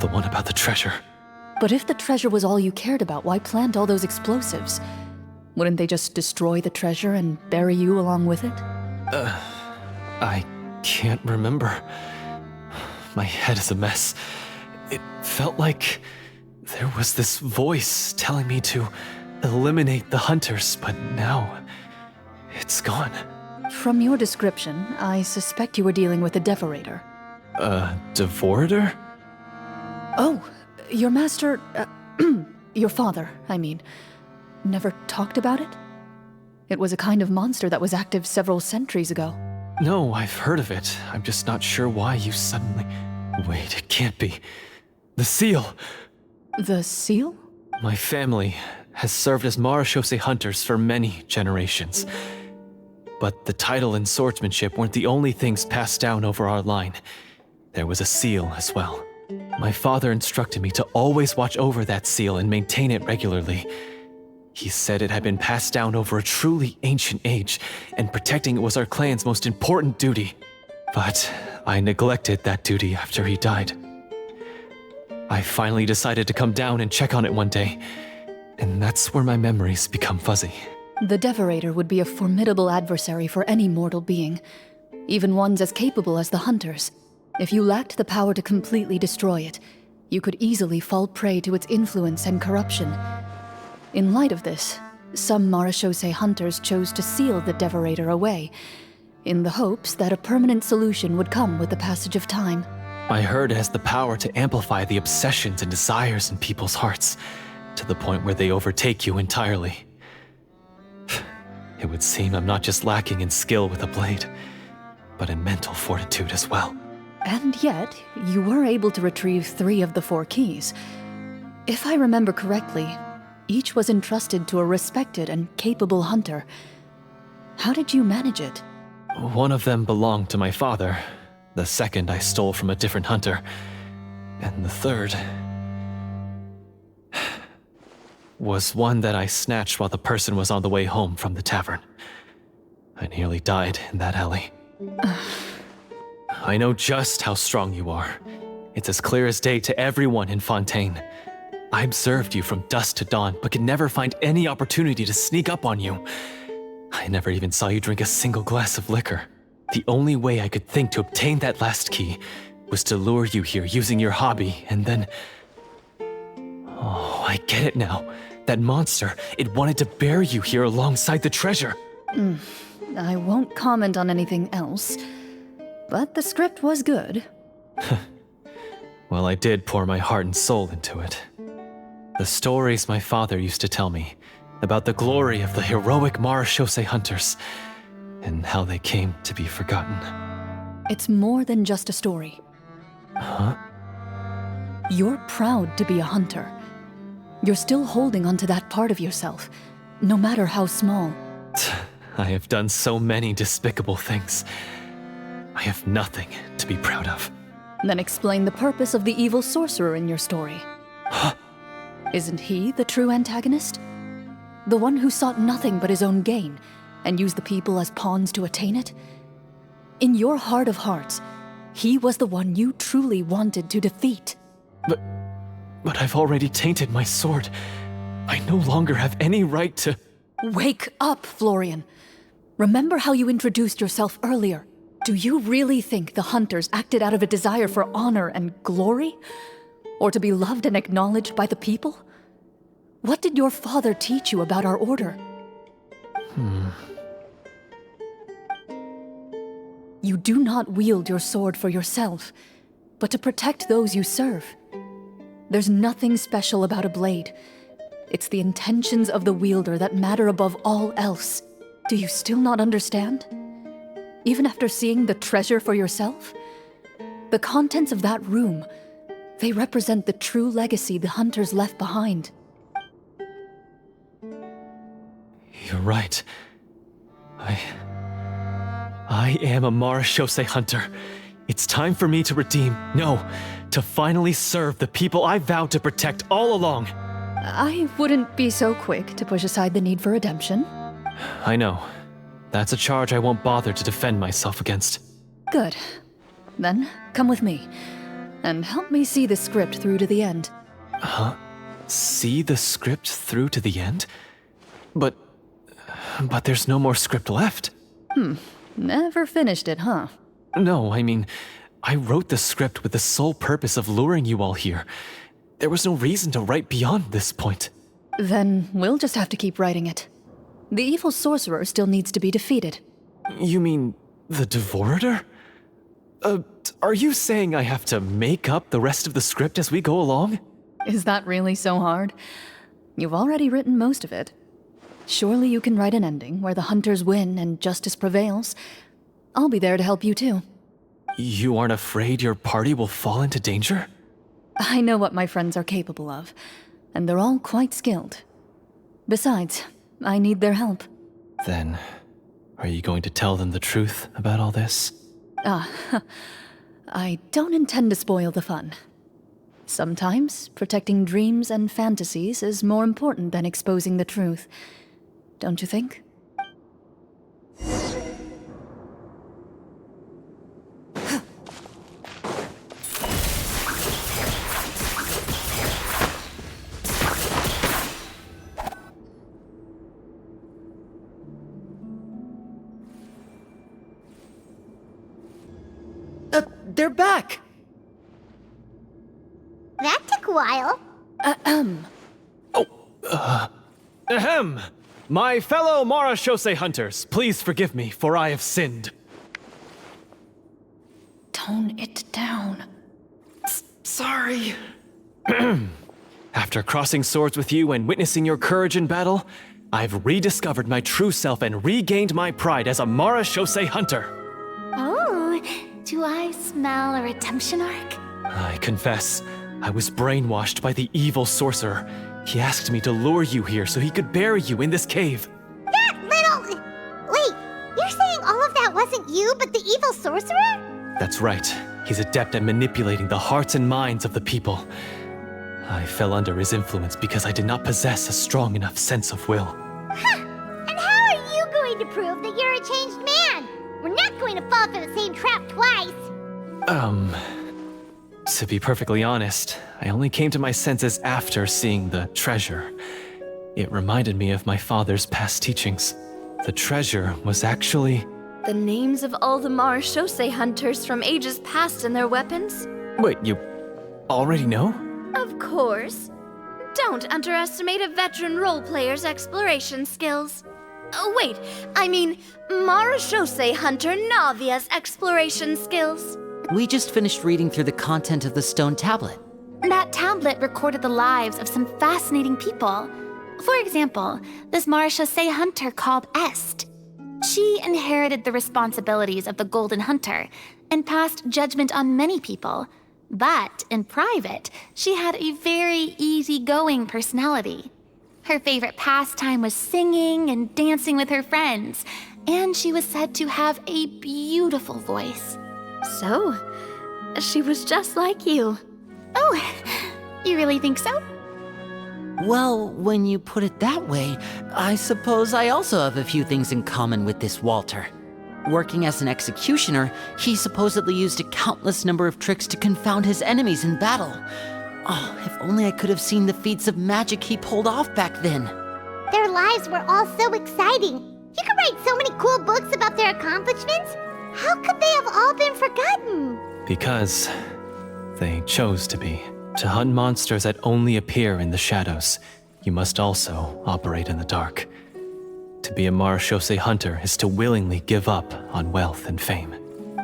The one about the treasure. But if the treasure was all you cared about, why plant all those explosives? Wouldn't they just destroy the treasure and bury you along with it? I can't remember. My head is a mess. It felt like there was this voice telling me to eliminate the hunters, but now it's gone. From your description, I suspect you were dealing with a devorator. Devorator? Oh, your master, your father, I mean, never talked about it? It was a kind of monster that was active several centuries ago. No, I've heard of it. I'm just not sure why you suddenly... Wait, it can't be. The seal! The seal? My family has served as Marechausse Hunters for many generations. But the title and swordsmanship weren't the only things passed down over our line. There was a seal as well. My father instructed me to always watch over that seal and maintain it regularly. He said it had been passed down over a truly ancient age, and protecting it was our clan's most important duty. But I neglected that duty after he died. I finally decided to come down and check on it one day, and that's where my memories become fuzzy. The devorator would be a formidable adversary for any mortal being, even ones as capable as the hunters. If you lacked the power to completely destroy it, you could easily fall prey to its influence and corruption. In light of this, some Marechausse Hunters chose to seal the devorator away, in the hopes that a permanent solution would come with the passage of time. I heard it has the power to amplify the obsessions and desires in people's hearts, to the point where they overtake you entirely. It would seem I'm not just lacking in skill with a blade, but in mental fortitude as well. And yet, you were able to retrieve 3 of the 4 keys. If I remember correctly, each was entrusted to a respected and capable hunter. How did you manage it? One of them belonged to my father. The second I stole from a different hunter. And the third... was one that I snatched while the person was on the way home from the tavern. I nearly died in that alley. I know just how strong you are. It's as clear as day to everyone in Fontaine. I observed you from dusk to dawn, but could never find any opportunity to sneak up on you. I never even saw you drink a single glass of liquor. The only way I could think to obtain that last key was to lure you here using your hobby, and then... Oh, I get it now. That monster, it wanted to bury you here alongside the treasure. I won't comment on anything else, but the script was good. Well, I did pour my heart and soul into it. The stories my father used to tell me about the glory of the heroic Marechausse Hunters and how they came to be forgotten. It's more than just a story. Huh? You're proud to be a hunter. You're still holding onto that part of yourself, no matter how small. I have done so many despicable things. I have nothing to be proud of. Then explain the purpose of the evil sorcerer in your story. Huh? Isn't he the true antagonist? The one who sought nothing but his own gain, and used the people as pawns to attain it? In your heart of hearts, he was the one you truly wanted to defeat. But I've already tainted my sword. I no longer have any right to... Wake up, Florian. Remember how you introduced yourself earlier. Do you really think the hunters acted out of a desire for honor and glory? Or to be loved and acknowledged by the people? What did your father teach you about our order? You do not wield your sword for yourself, but to protect those you serve. There's nothing special about a blade. It's the intentions of the wielder that matter above all else. Do you still not understand? Even after seeing the treasure for yourself? The contents of that room, they represent the true legacy the hunters left behind. You're right. I am a Marechausse Hunter. It's time for me to redeem, no, to finally serve the people I vowed to protect all along. I wouldn't be so quick to push aside the need for redemption. I know. That's a charge I won't bother to defend myself against. Good. Then, come with me, and help me see the script through to the end. Huh? See the script through to the end? But there's no more script left. Never finished it, huh? No, I mean, I wrote the script with the sole purpose of luring you all here. There was no reason to write beyond this point. Then we'll just have to keep writing it. The evil sorcerer still needs to be defeated. You mean the Devorator? Are you saying I have to make up the rest of the script as we go along? Is that really so hard? You've already written most of it. Surely you can write an ending where the hunters win and justice prevails. I'll be there to help you too. You aren't afraid your party will fall into danger? I know what my friends are capable of, and they're all quite skilled. Besides, I need their help. Then, are you going to tell them the truth about all this? I don't intend to spoil the fun. Sometimes, protecting dreams and fantasies is more important than exposing the truth. Don't you think? They're back! That took a while. Ahem! My fellow Marechausse Hunters, please forgive me, for I have sinned. Tone it down. Sorry. After crossing swords with you and witnessing your courage in battle, I've rediscovered my true self and regained my pride as a Marechausse Hunter. Oh, do I smell a redemption arc? I confess, I was brainwashed by the evil sorcerer. He asked me to lure you here so he could bury you in this cave. That little... Wait, you're saying all of that wasn't you, but the evil sorcerer? That's right. He's adept at manipulating the hearts and minds of the people. I fell under his influence because I did not possess a strong enough sense of will. Huh. And how are you going to prove that you're a changed man? We're not going to fall for the same trap twice. To be perfectly honest, I only came to my senses after seeing the treasure. It reminded me of my father's past teachings. The treasure was actually... The names of all the Marechausse hunters from ages past and their weapons? Wait, you already know? Of course. Don't underestimate a veteran role-player's exploration skills. Oh, wait, I mean Marechausse Hunter Navia's exploration skills. We just finished reading through the content of the stone tablet. That tablet recorded the lives of some fascinating people. For example, this Marechausse Hunter called Est. She inherited the responsibilities of the Golden Hunter and passed judgment on many people. But in private, she had a very easygoing personality. Her favorite pastime was singing and dancing with her friends, and she was said to have a beautiful voice. So, she was just like you. Oh, you really think so? Well, when you put it that way, I suppose I also have a few things in common with this Walter. Working as an executioner, he supposedly used a countless number of tricks to confound his enemies in battle. Oh, if only I could have seen the feats of magic he pulled off back then. Their lives were all so exciting. You could write so many cool books about their accomplishments. How could they have all been forgotten? Because they chose to be. To hunt monsters that only appear in the shadows, you must also operate in the dark. To be a Marechausse Hunter is to willingly give up on wealth and fame.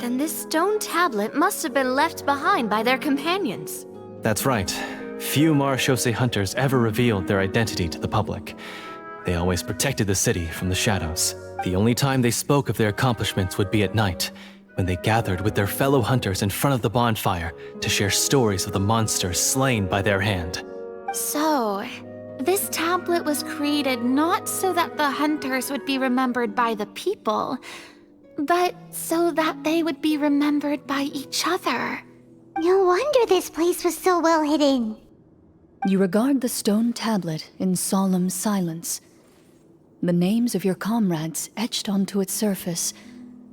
Then this stone tablet must have been left behind by their companions. That's right. Few Marechausse Hunters ever revealed their identity to the public. They always protected the city from the shadows. The only time they spoke of their accomplishments would be at night, when they gathered with their fellow hunters in front of the bonfire to share stories of the monsters slain by their hand. So, this tablet was created not so that the hunters would be remembered by the people, but so that they would be remembered by each other. No wonder this place was so well hidden. You regard the stone tablet in solemn silence. The names of your comrades etched onto its surface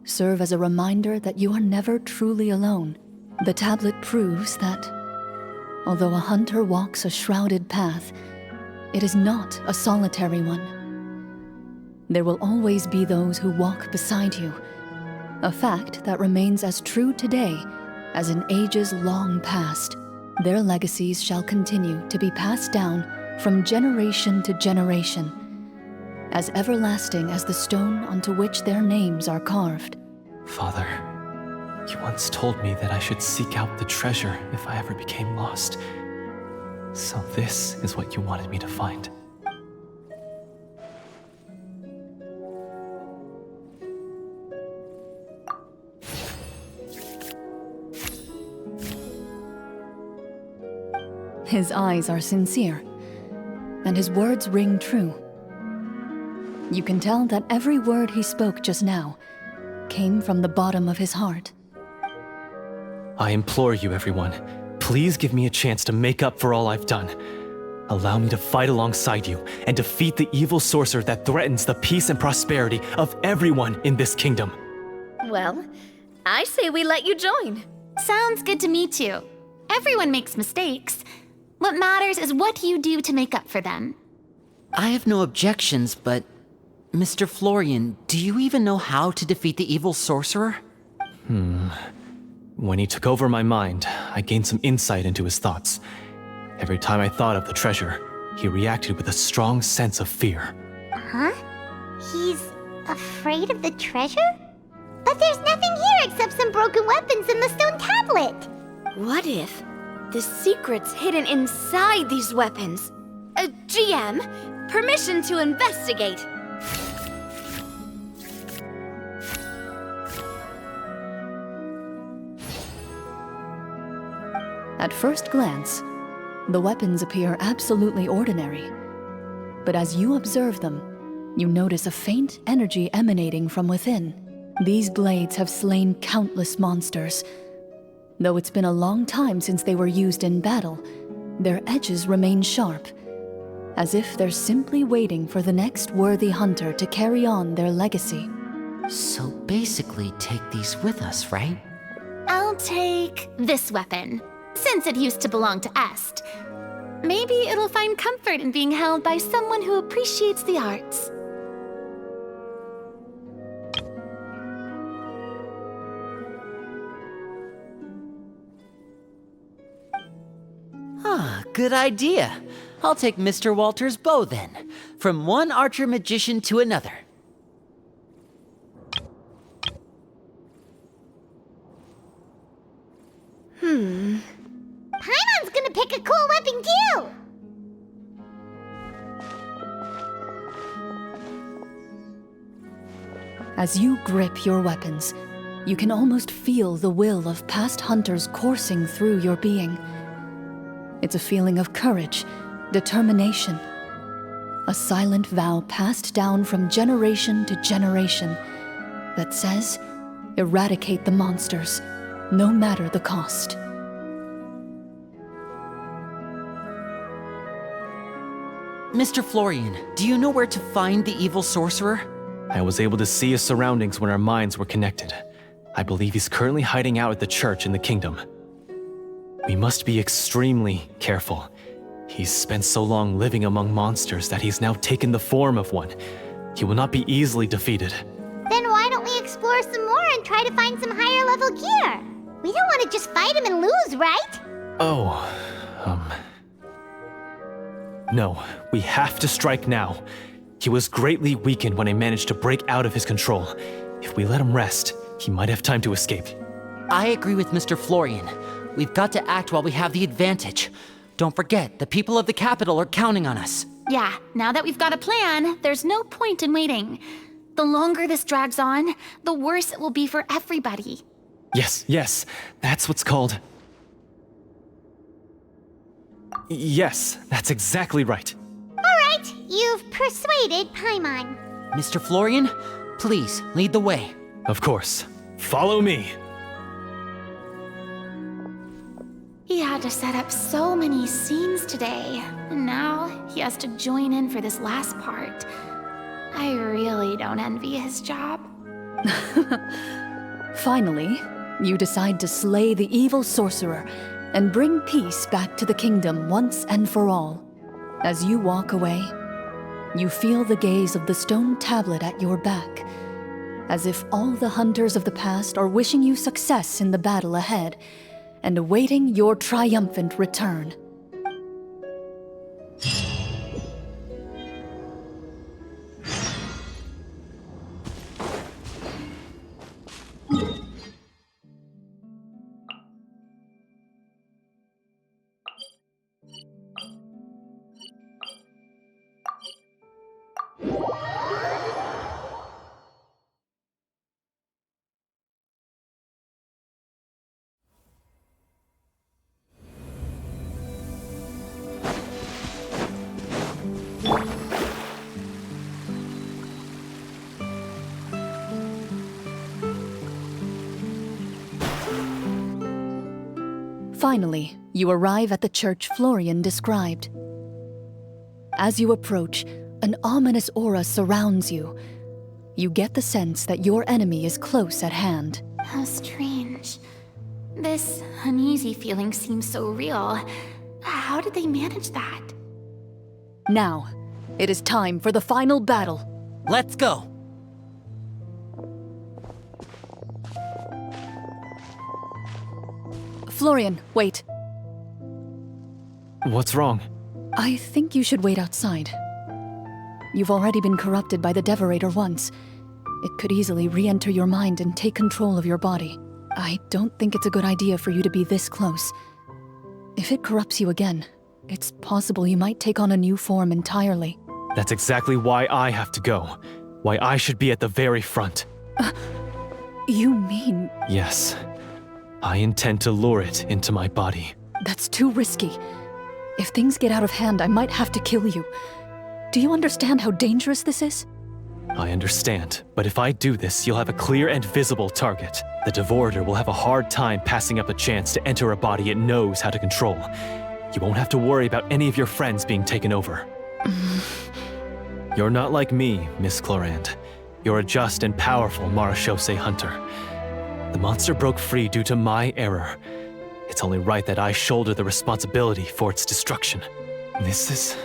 serve as a reminder that you are never truly alone. The tablet proves that, although a hunter walks a shrouded path, it is not a solitary one. There will always be those who walk beside you, a fact that remains as true today as in ages long past. Their legacies shall continue to be passed down from generation to generation, as everlasting as the stone onto which their names are carved. Father, you once told me that I should seek out the treasure if I ever became lost. So this is what you wanted me to find. His eyes are sincere, and his words ring true. You can tell that every word he spoke just now came from the bottom of his heart. I implore you, everyone, please give me a chance to make up for all I've done. Allow me to fight alongside you and defeat the evil sorcerer that threatens the peace and prosperity of everyone in this kingdom. Well, I say we let you join. Sounds good to me too. Everyone makes mistakes. What matters is what you do to make up for them. I have no objections, but Mr. Florian, do you even know how to defeat the evil sorcerer? When he took over my mind, I gained some insight into his thoughts. Every time I thought of the treasure, he reacted with a strong sense of fear. Huh? He's afraid of the treasure? But there's nothing here except some broken weapons and the stone tablet. What if the secret's hidden inside these weapons? GM, permission to investigate. At first glance, the weapons appear absolutely ordinary. But as you observe them, you notice a faint energy emanating from within. These blades have slain countless monsters. Though it's been a long time since they were used in battle, their edges remain sharp, as if they're simply waiting for the next worthy hunter to carry on their legacy. So basically take these with us, right? I'll take this weapon, since it used to belong to Est. Maybe it'll find comfort in being held by someone who appreciates the arts. Good idea. I'll take Mr. Walter's bow then, from one archer magician to another. Paimon's gonna pick a cool weapon too! As you grip your weapons, you can almost feel the will of past hunters coursing through your being. It's a feeling of courage, determination, a silent vow passed down from generation to generation that says, eradicate the monsters, no matter the cost. Mr. Florian, do you know where to find the evil sorcerer? I was able to see his surroundings when our minds were connected. I believe he's currently hiding out at the church in the kingdom. We must be extremely careful. He's spent so long living among monsters that he's now taken the form of one. He will not be easily defeated. Then why don't we explore some more and try to find some higher level gear? We don't want to just fight him and lose, right? Oh, No, we have to strike now. He was greatly weakened when I managed to break out of his control. If we let him rest, he might have time to escape. I agree with Mr. Florian. We've got to act while we have the advantage. Don't forget, the people of the capital are counting on us. Yeah, now that we've got a plan, there's no point in waiting. The longer this drags on, the worse it will be for everybody. Yes, that's what's called... Yes, that's exactly right. Alright, you've persuaded Paimon. Mr. Florian, please lead the way. Of course. Follow me. He had to set up so many scenes today, and now he has to join in for this last part. I really don't envy his job. Finally, you decide to slay the evil sorcerer and bring peace back to the kingdom once and for all. As you walk away, you feel the gaze of the stone tablet at your back, as if all the hunters of the past are wishing you success in the battle ahead and awaiting your triumphant return. Finally, you arrive at the church Florian described. As you approach, an ominous aura surrounds you. You get the sense that your enemy is close at hand. How strange. This uneasy feeling seems so real. How did they manage that? Now, it is time for the final battle. Let's go! Florian, wait. What's wrong? I think you should wait outside. You've already been corrupted by the Devorator once. It could easily re-enter your mind and take control of your body. I don't think it's a good idea for you to be this close. If it corrupts you again, it's possible you might take on a new form entirely. That's exactly why I have to go. Why I should be at the very front. You mean... Yes. I intend to lure it into my body. That's too risky. If things get out of hand, I might have to kill you. Do you understand how dangerous this is? I understand, but if I do this, you'll have a clear and visible target. The Devorator will have a hard time passing up a chance to enter a body it knows how to control. You won't have to worry about any of your friends being taken over. You're not like me, Miss Clorinde. You're a just and powerful Marechausse Hunter. The monster broke free due to my error. It's only right that I shoulder the responsibility for its destruction. This is...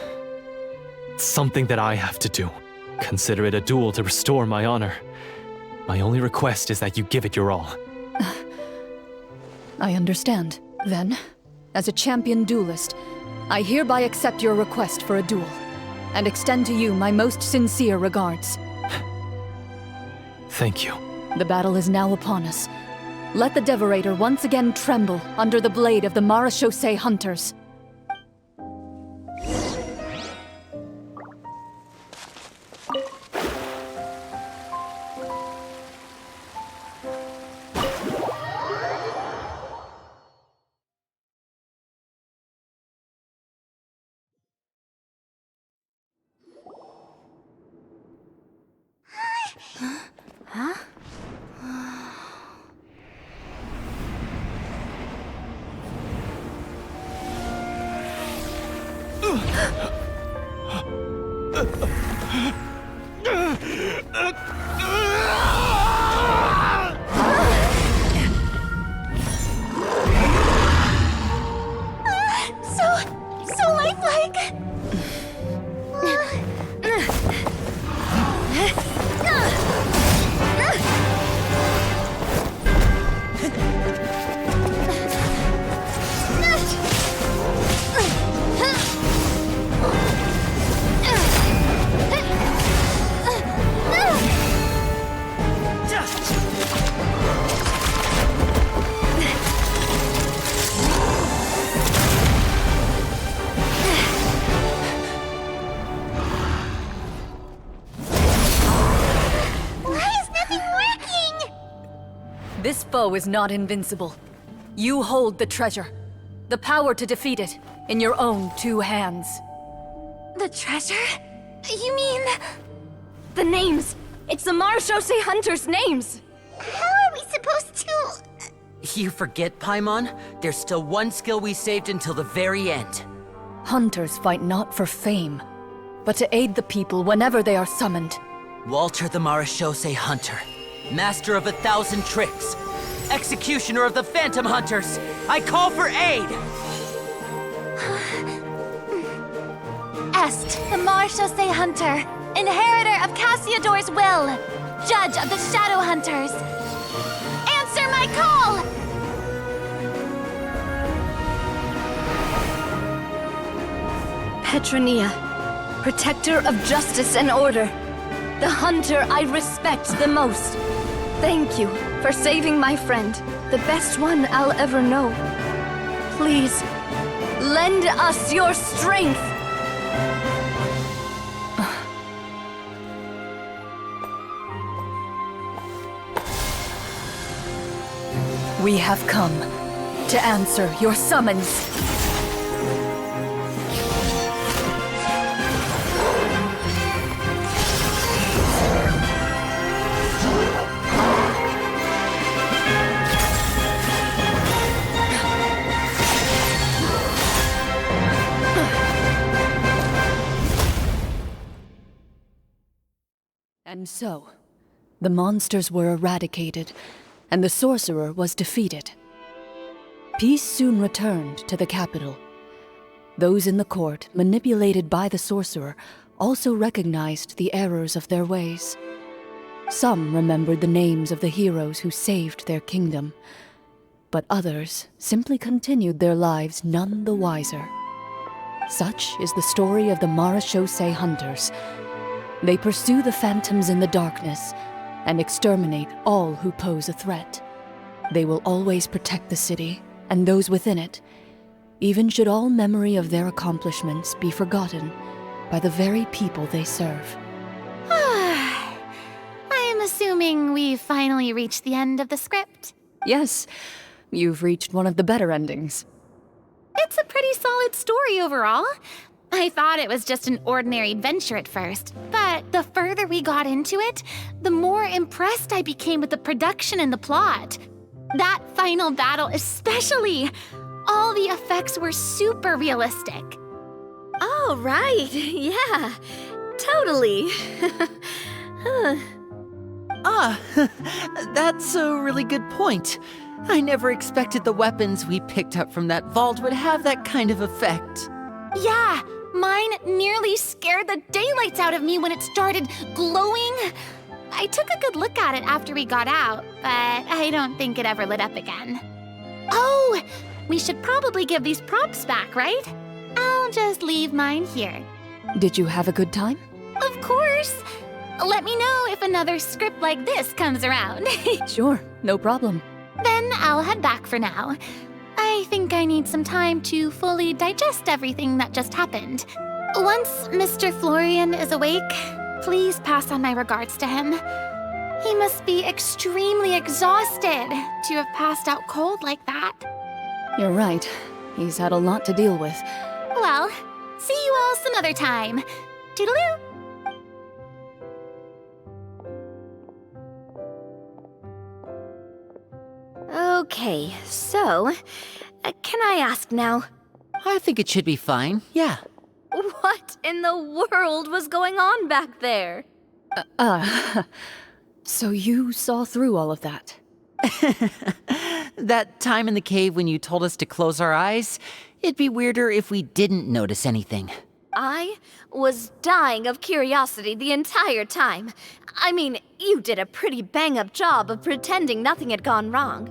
something that I have to do. Consider it a duel to restore my honor. My only request is that you give it your all. I understand. Then, as a champion duelist, I hereby accept your request for a duel, and extend to you my most sincere regards. Thank you. The battle is now upon us. Let the Devorator once again tremble under the blade of the Marechausse Hunters. This foe is not invincible. You hold the treasure, the power to defeat it, in your own 2 hands. The treasure? You mean... The names! It's the Marechausse Hunter's names! How are we supposed to... You forget, Paimon? There's still one skill we saved until the very end. Hunters fight not for fame, but to aid the people whenever they are summoned. Walter the Marechausse Hunter, master of 1,000 tricks, executioner of the Phantom Hunters, I call for aid! Est, the Marechausse Hunter, inheritor of Cassiodor's will, judge of the Shadow Hunters. Answer my call! Petronia, protector of justice and order. The hunter I respect the most. Thank you for saving my friend, the best one I'll ever know. Please, lend us your strength! We have come to answer your summons. And so, the monsters were eradicated, and the sorcerer was defeated. Peace soon returned to the capital. Those in the court, manipulated by the sorcerer, also recognized the errors of their ways. Some remembered the names of the heroes who saved their kingdom, but others simply continued their lives none the wiser. Such is the story of the Marechausse Hunters. They pursue the phantoms in the darkness and exterminate all who pose a threat. They will always protect the city and those within it, even should all memory of their accomplishments be forgotten by the very people they serve. I am assuming we've finally reached the end of the script. Yes, you've reached one of the better endings. It's a pretty solid story overall. I thought it was just an ordinary adventure at first, but the further we got into it, the more impressed I became with the production and the plot. That final battle especially. All the effects were super realistic. Oh, right. Yeah, totally. That's a really good point. I never expected the weapons we picked up from that vault would have that kind of effect. Yeah, mine nearly scared the daylights out of me when it started glowing. I took a good look at it after we got out, but I don't think it ever lit up again. Oh, we should probably give these props back, right? I'll just leave mine here. Did you have a good time? Of course. Let me know if another script like this comes around. Sure, no problem. Then I'll head back for now. I think I need some time to fully digest everything that just happened. Once Mr. Florian is awake, please pass on my regards to him. He must be extremely exhausted to have passed out cold like that. You're right. He's had a lot to deal with. Well, see you all some other time. Toodaloo! Okay, so, can I ask now? I think it should be fine, yeah. What in the world was going on back there? So you saw through all of that? That time in the cave when you told us to close our eyes, it'd be weirder if we didn't notice anything. I was dying of curiosity the entire time. I mean, you did a pretty bang-up job of pretending nothing had gone wrong.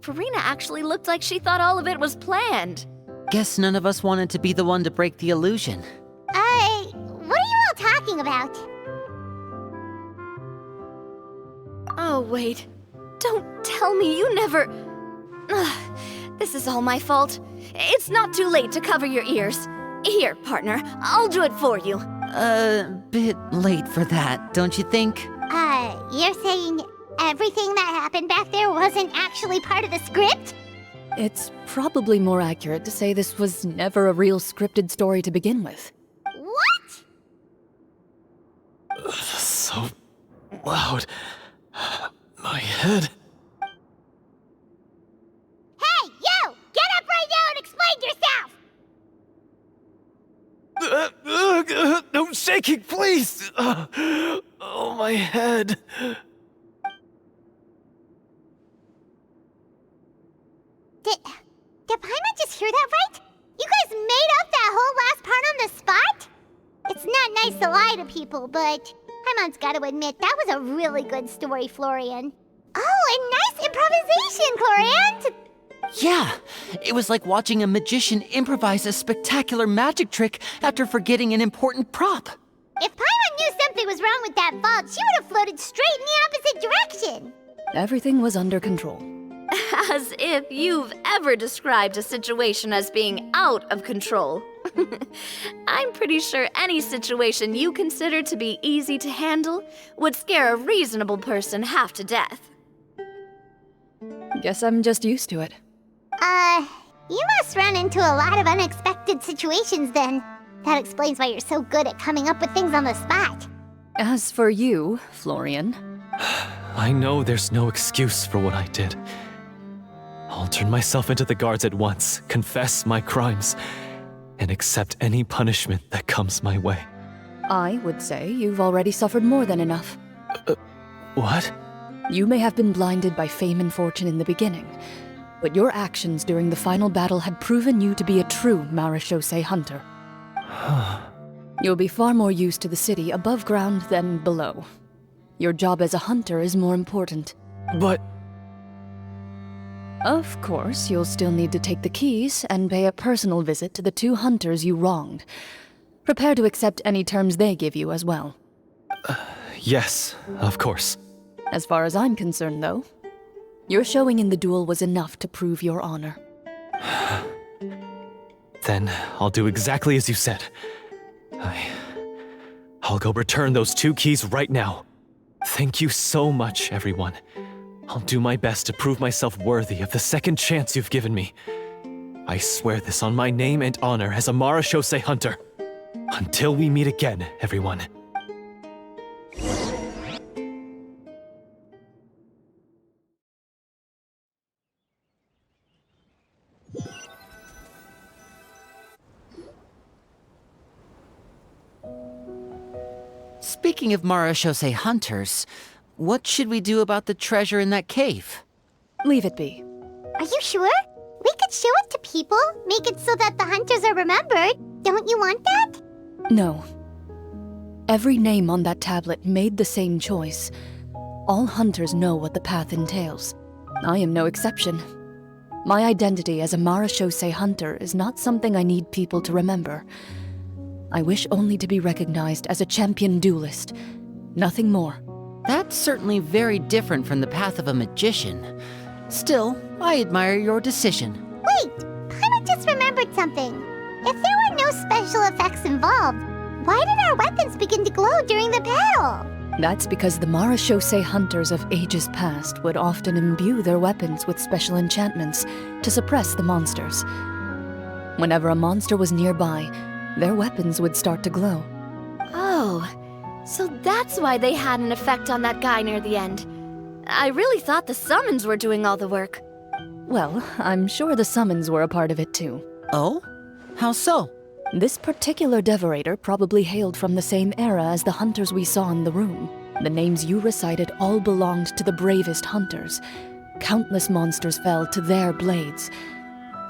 Farina actually looked like she thought all of it was planned. Guess none of us wanted to be the one to break the illusion. What are you all talking about? Oh, wait. Don't tell me you never... Ugh, this is all my fault. It's not too late to cover your ears. Here, partner, I'll do it for you. Bit late for that, don't you think? You're saying everything that happened back there wasn't actually part of the script? It's probably more accurate to say this was never a real scripted story to begin with. What? So loud. My head. Hey, you! Get up right now and explain yourself! No shaking, please! Oh, my head. Did Paimon just hear that right? You guys made up that whole last part on the spot? It's not nice to lie to people, but Paimon's gotta admit, that was a really good story, Florian. Oh, and nice improvisation, Clorinde! Yeah, it was like watching a magician improvise a spectacular magic trick after forgetting an important prop. If Paimon knew something was wrong with that vault, she would have floated straight in the opposite direction! Everything was under control. As if you've ever described a situation as being out of control. I'm pretty sure any situation you consider to be easy to handle would scare a reasonable person half to death. Guess I'm just used to it. You must run into a lot of unexpected situations then. That explains why you're so good at coming up with things on the spot. As for you, Florian, I know there's no excuse for what I did. I'll turn myself into the guards at once, confess my crimes, and accept any punishment that comes my way. I would say you've already suffered more than enough. What? You may have been blinded by fame and fortune in the beginning, but your actions during the final battle had proven you to be a true Marechausse Hunter. You'll be far more used to the city above ground than below. Your job as a hunter is more important. But... Of course, you'll still need to take the keys and pay a personal visit to the 2 hunters you wronged. Prepare to accept any terms they give you as well. Yes, of course. As far as I'm concerned, though, your showing in the duel was enough to prove your honor. Then I'll do exactly as you said. I'll go return those 2 keys right now. Thank you so much, everyone. I'll do my best to prove myself worthy of the second chance you've given me. I swear this on my name and honor as a Marechausse Hunter. Until we meet again, everyone. Speaking of Marechausse Hunters, what should we do about the treasure in that cave? Leave it be. Are you sure? We could show it to people, make it so that the hunters are remembered. Don't you want that? No. Every name on that tablet made the same choice. All hunters know what the path entails. I am no exception. My identity as a Marechausse Hunter is not something I need people to remember. I wish only to be recognized as a champion duelist. Nothing more. That's certainly very different from the path of a magician. Still, I admire your decision. Wait, Paimon just remembered something. If there were no special effects involved, why did our weapons begin to glow during the battle? That's because the Marechausse Hunters of ages past would often imbue their weapons with special enchantments to suppress the monsters. Whenever a monster was nearby, their weapons would start to glow. Oh, so that's why they had an effect on that guy near the end. I really thought the summons were doing all the work. Well, I'm sure the summons were a part of it too. Oh? How so? This particular devorator probably hailed from the same era as the hunters we saw in the room. The names you recited all belonged to the bravest hunters. Countless monsters fell to their blades.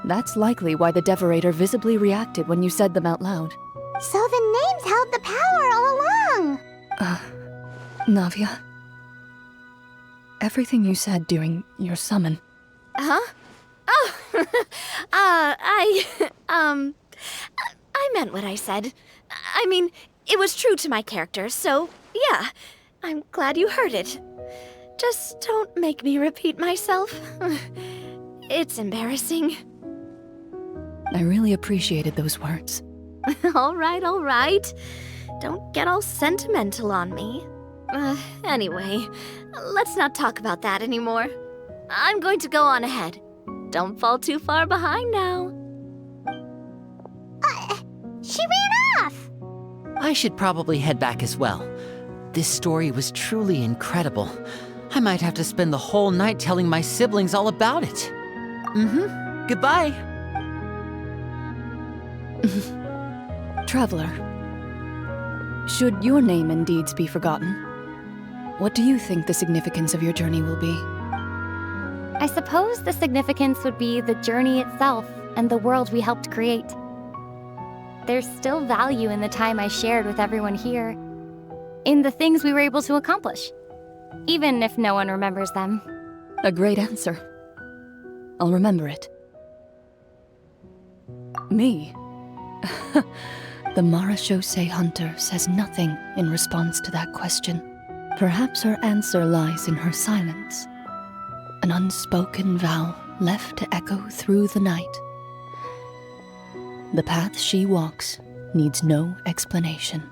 That's likely why the devorator visibly reacted when you said them out loud. So the names held the power all along! Navia. Everything you said during your summon. Huh? Oh, I meant what I said. I mean, it was true to my character, so yeah, I'm glad you heard it. Just don't make me repeat myself. It's embarrassing. I really appreciated those words. All right, all right. Don't get all sentimental on me. Anyway, let's not talk about that anymore. I'm going to go on ahead. Don't fall too far behind now. She ran off! I should probably head back as well. This story was truly incredible. I might have to spend the whole night telling my siblings all about it. Goodbye. Traveler, should your name and deeds be forgotten, what do you think the significance of your journey will be? I suppose the significance would be the journey itself and the world we helped create. There's still value in the time I shared with everyone here, in the things we were able to accomplish, even if no one remembers them. A great answer. I'll remember it. Me? The Marechausse Hunter says nothing in response to that question. Perhaps her answer lies in her silence. An unspoken vow left to echo through the night. The path she walks needs no explanation.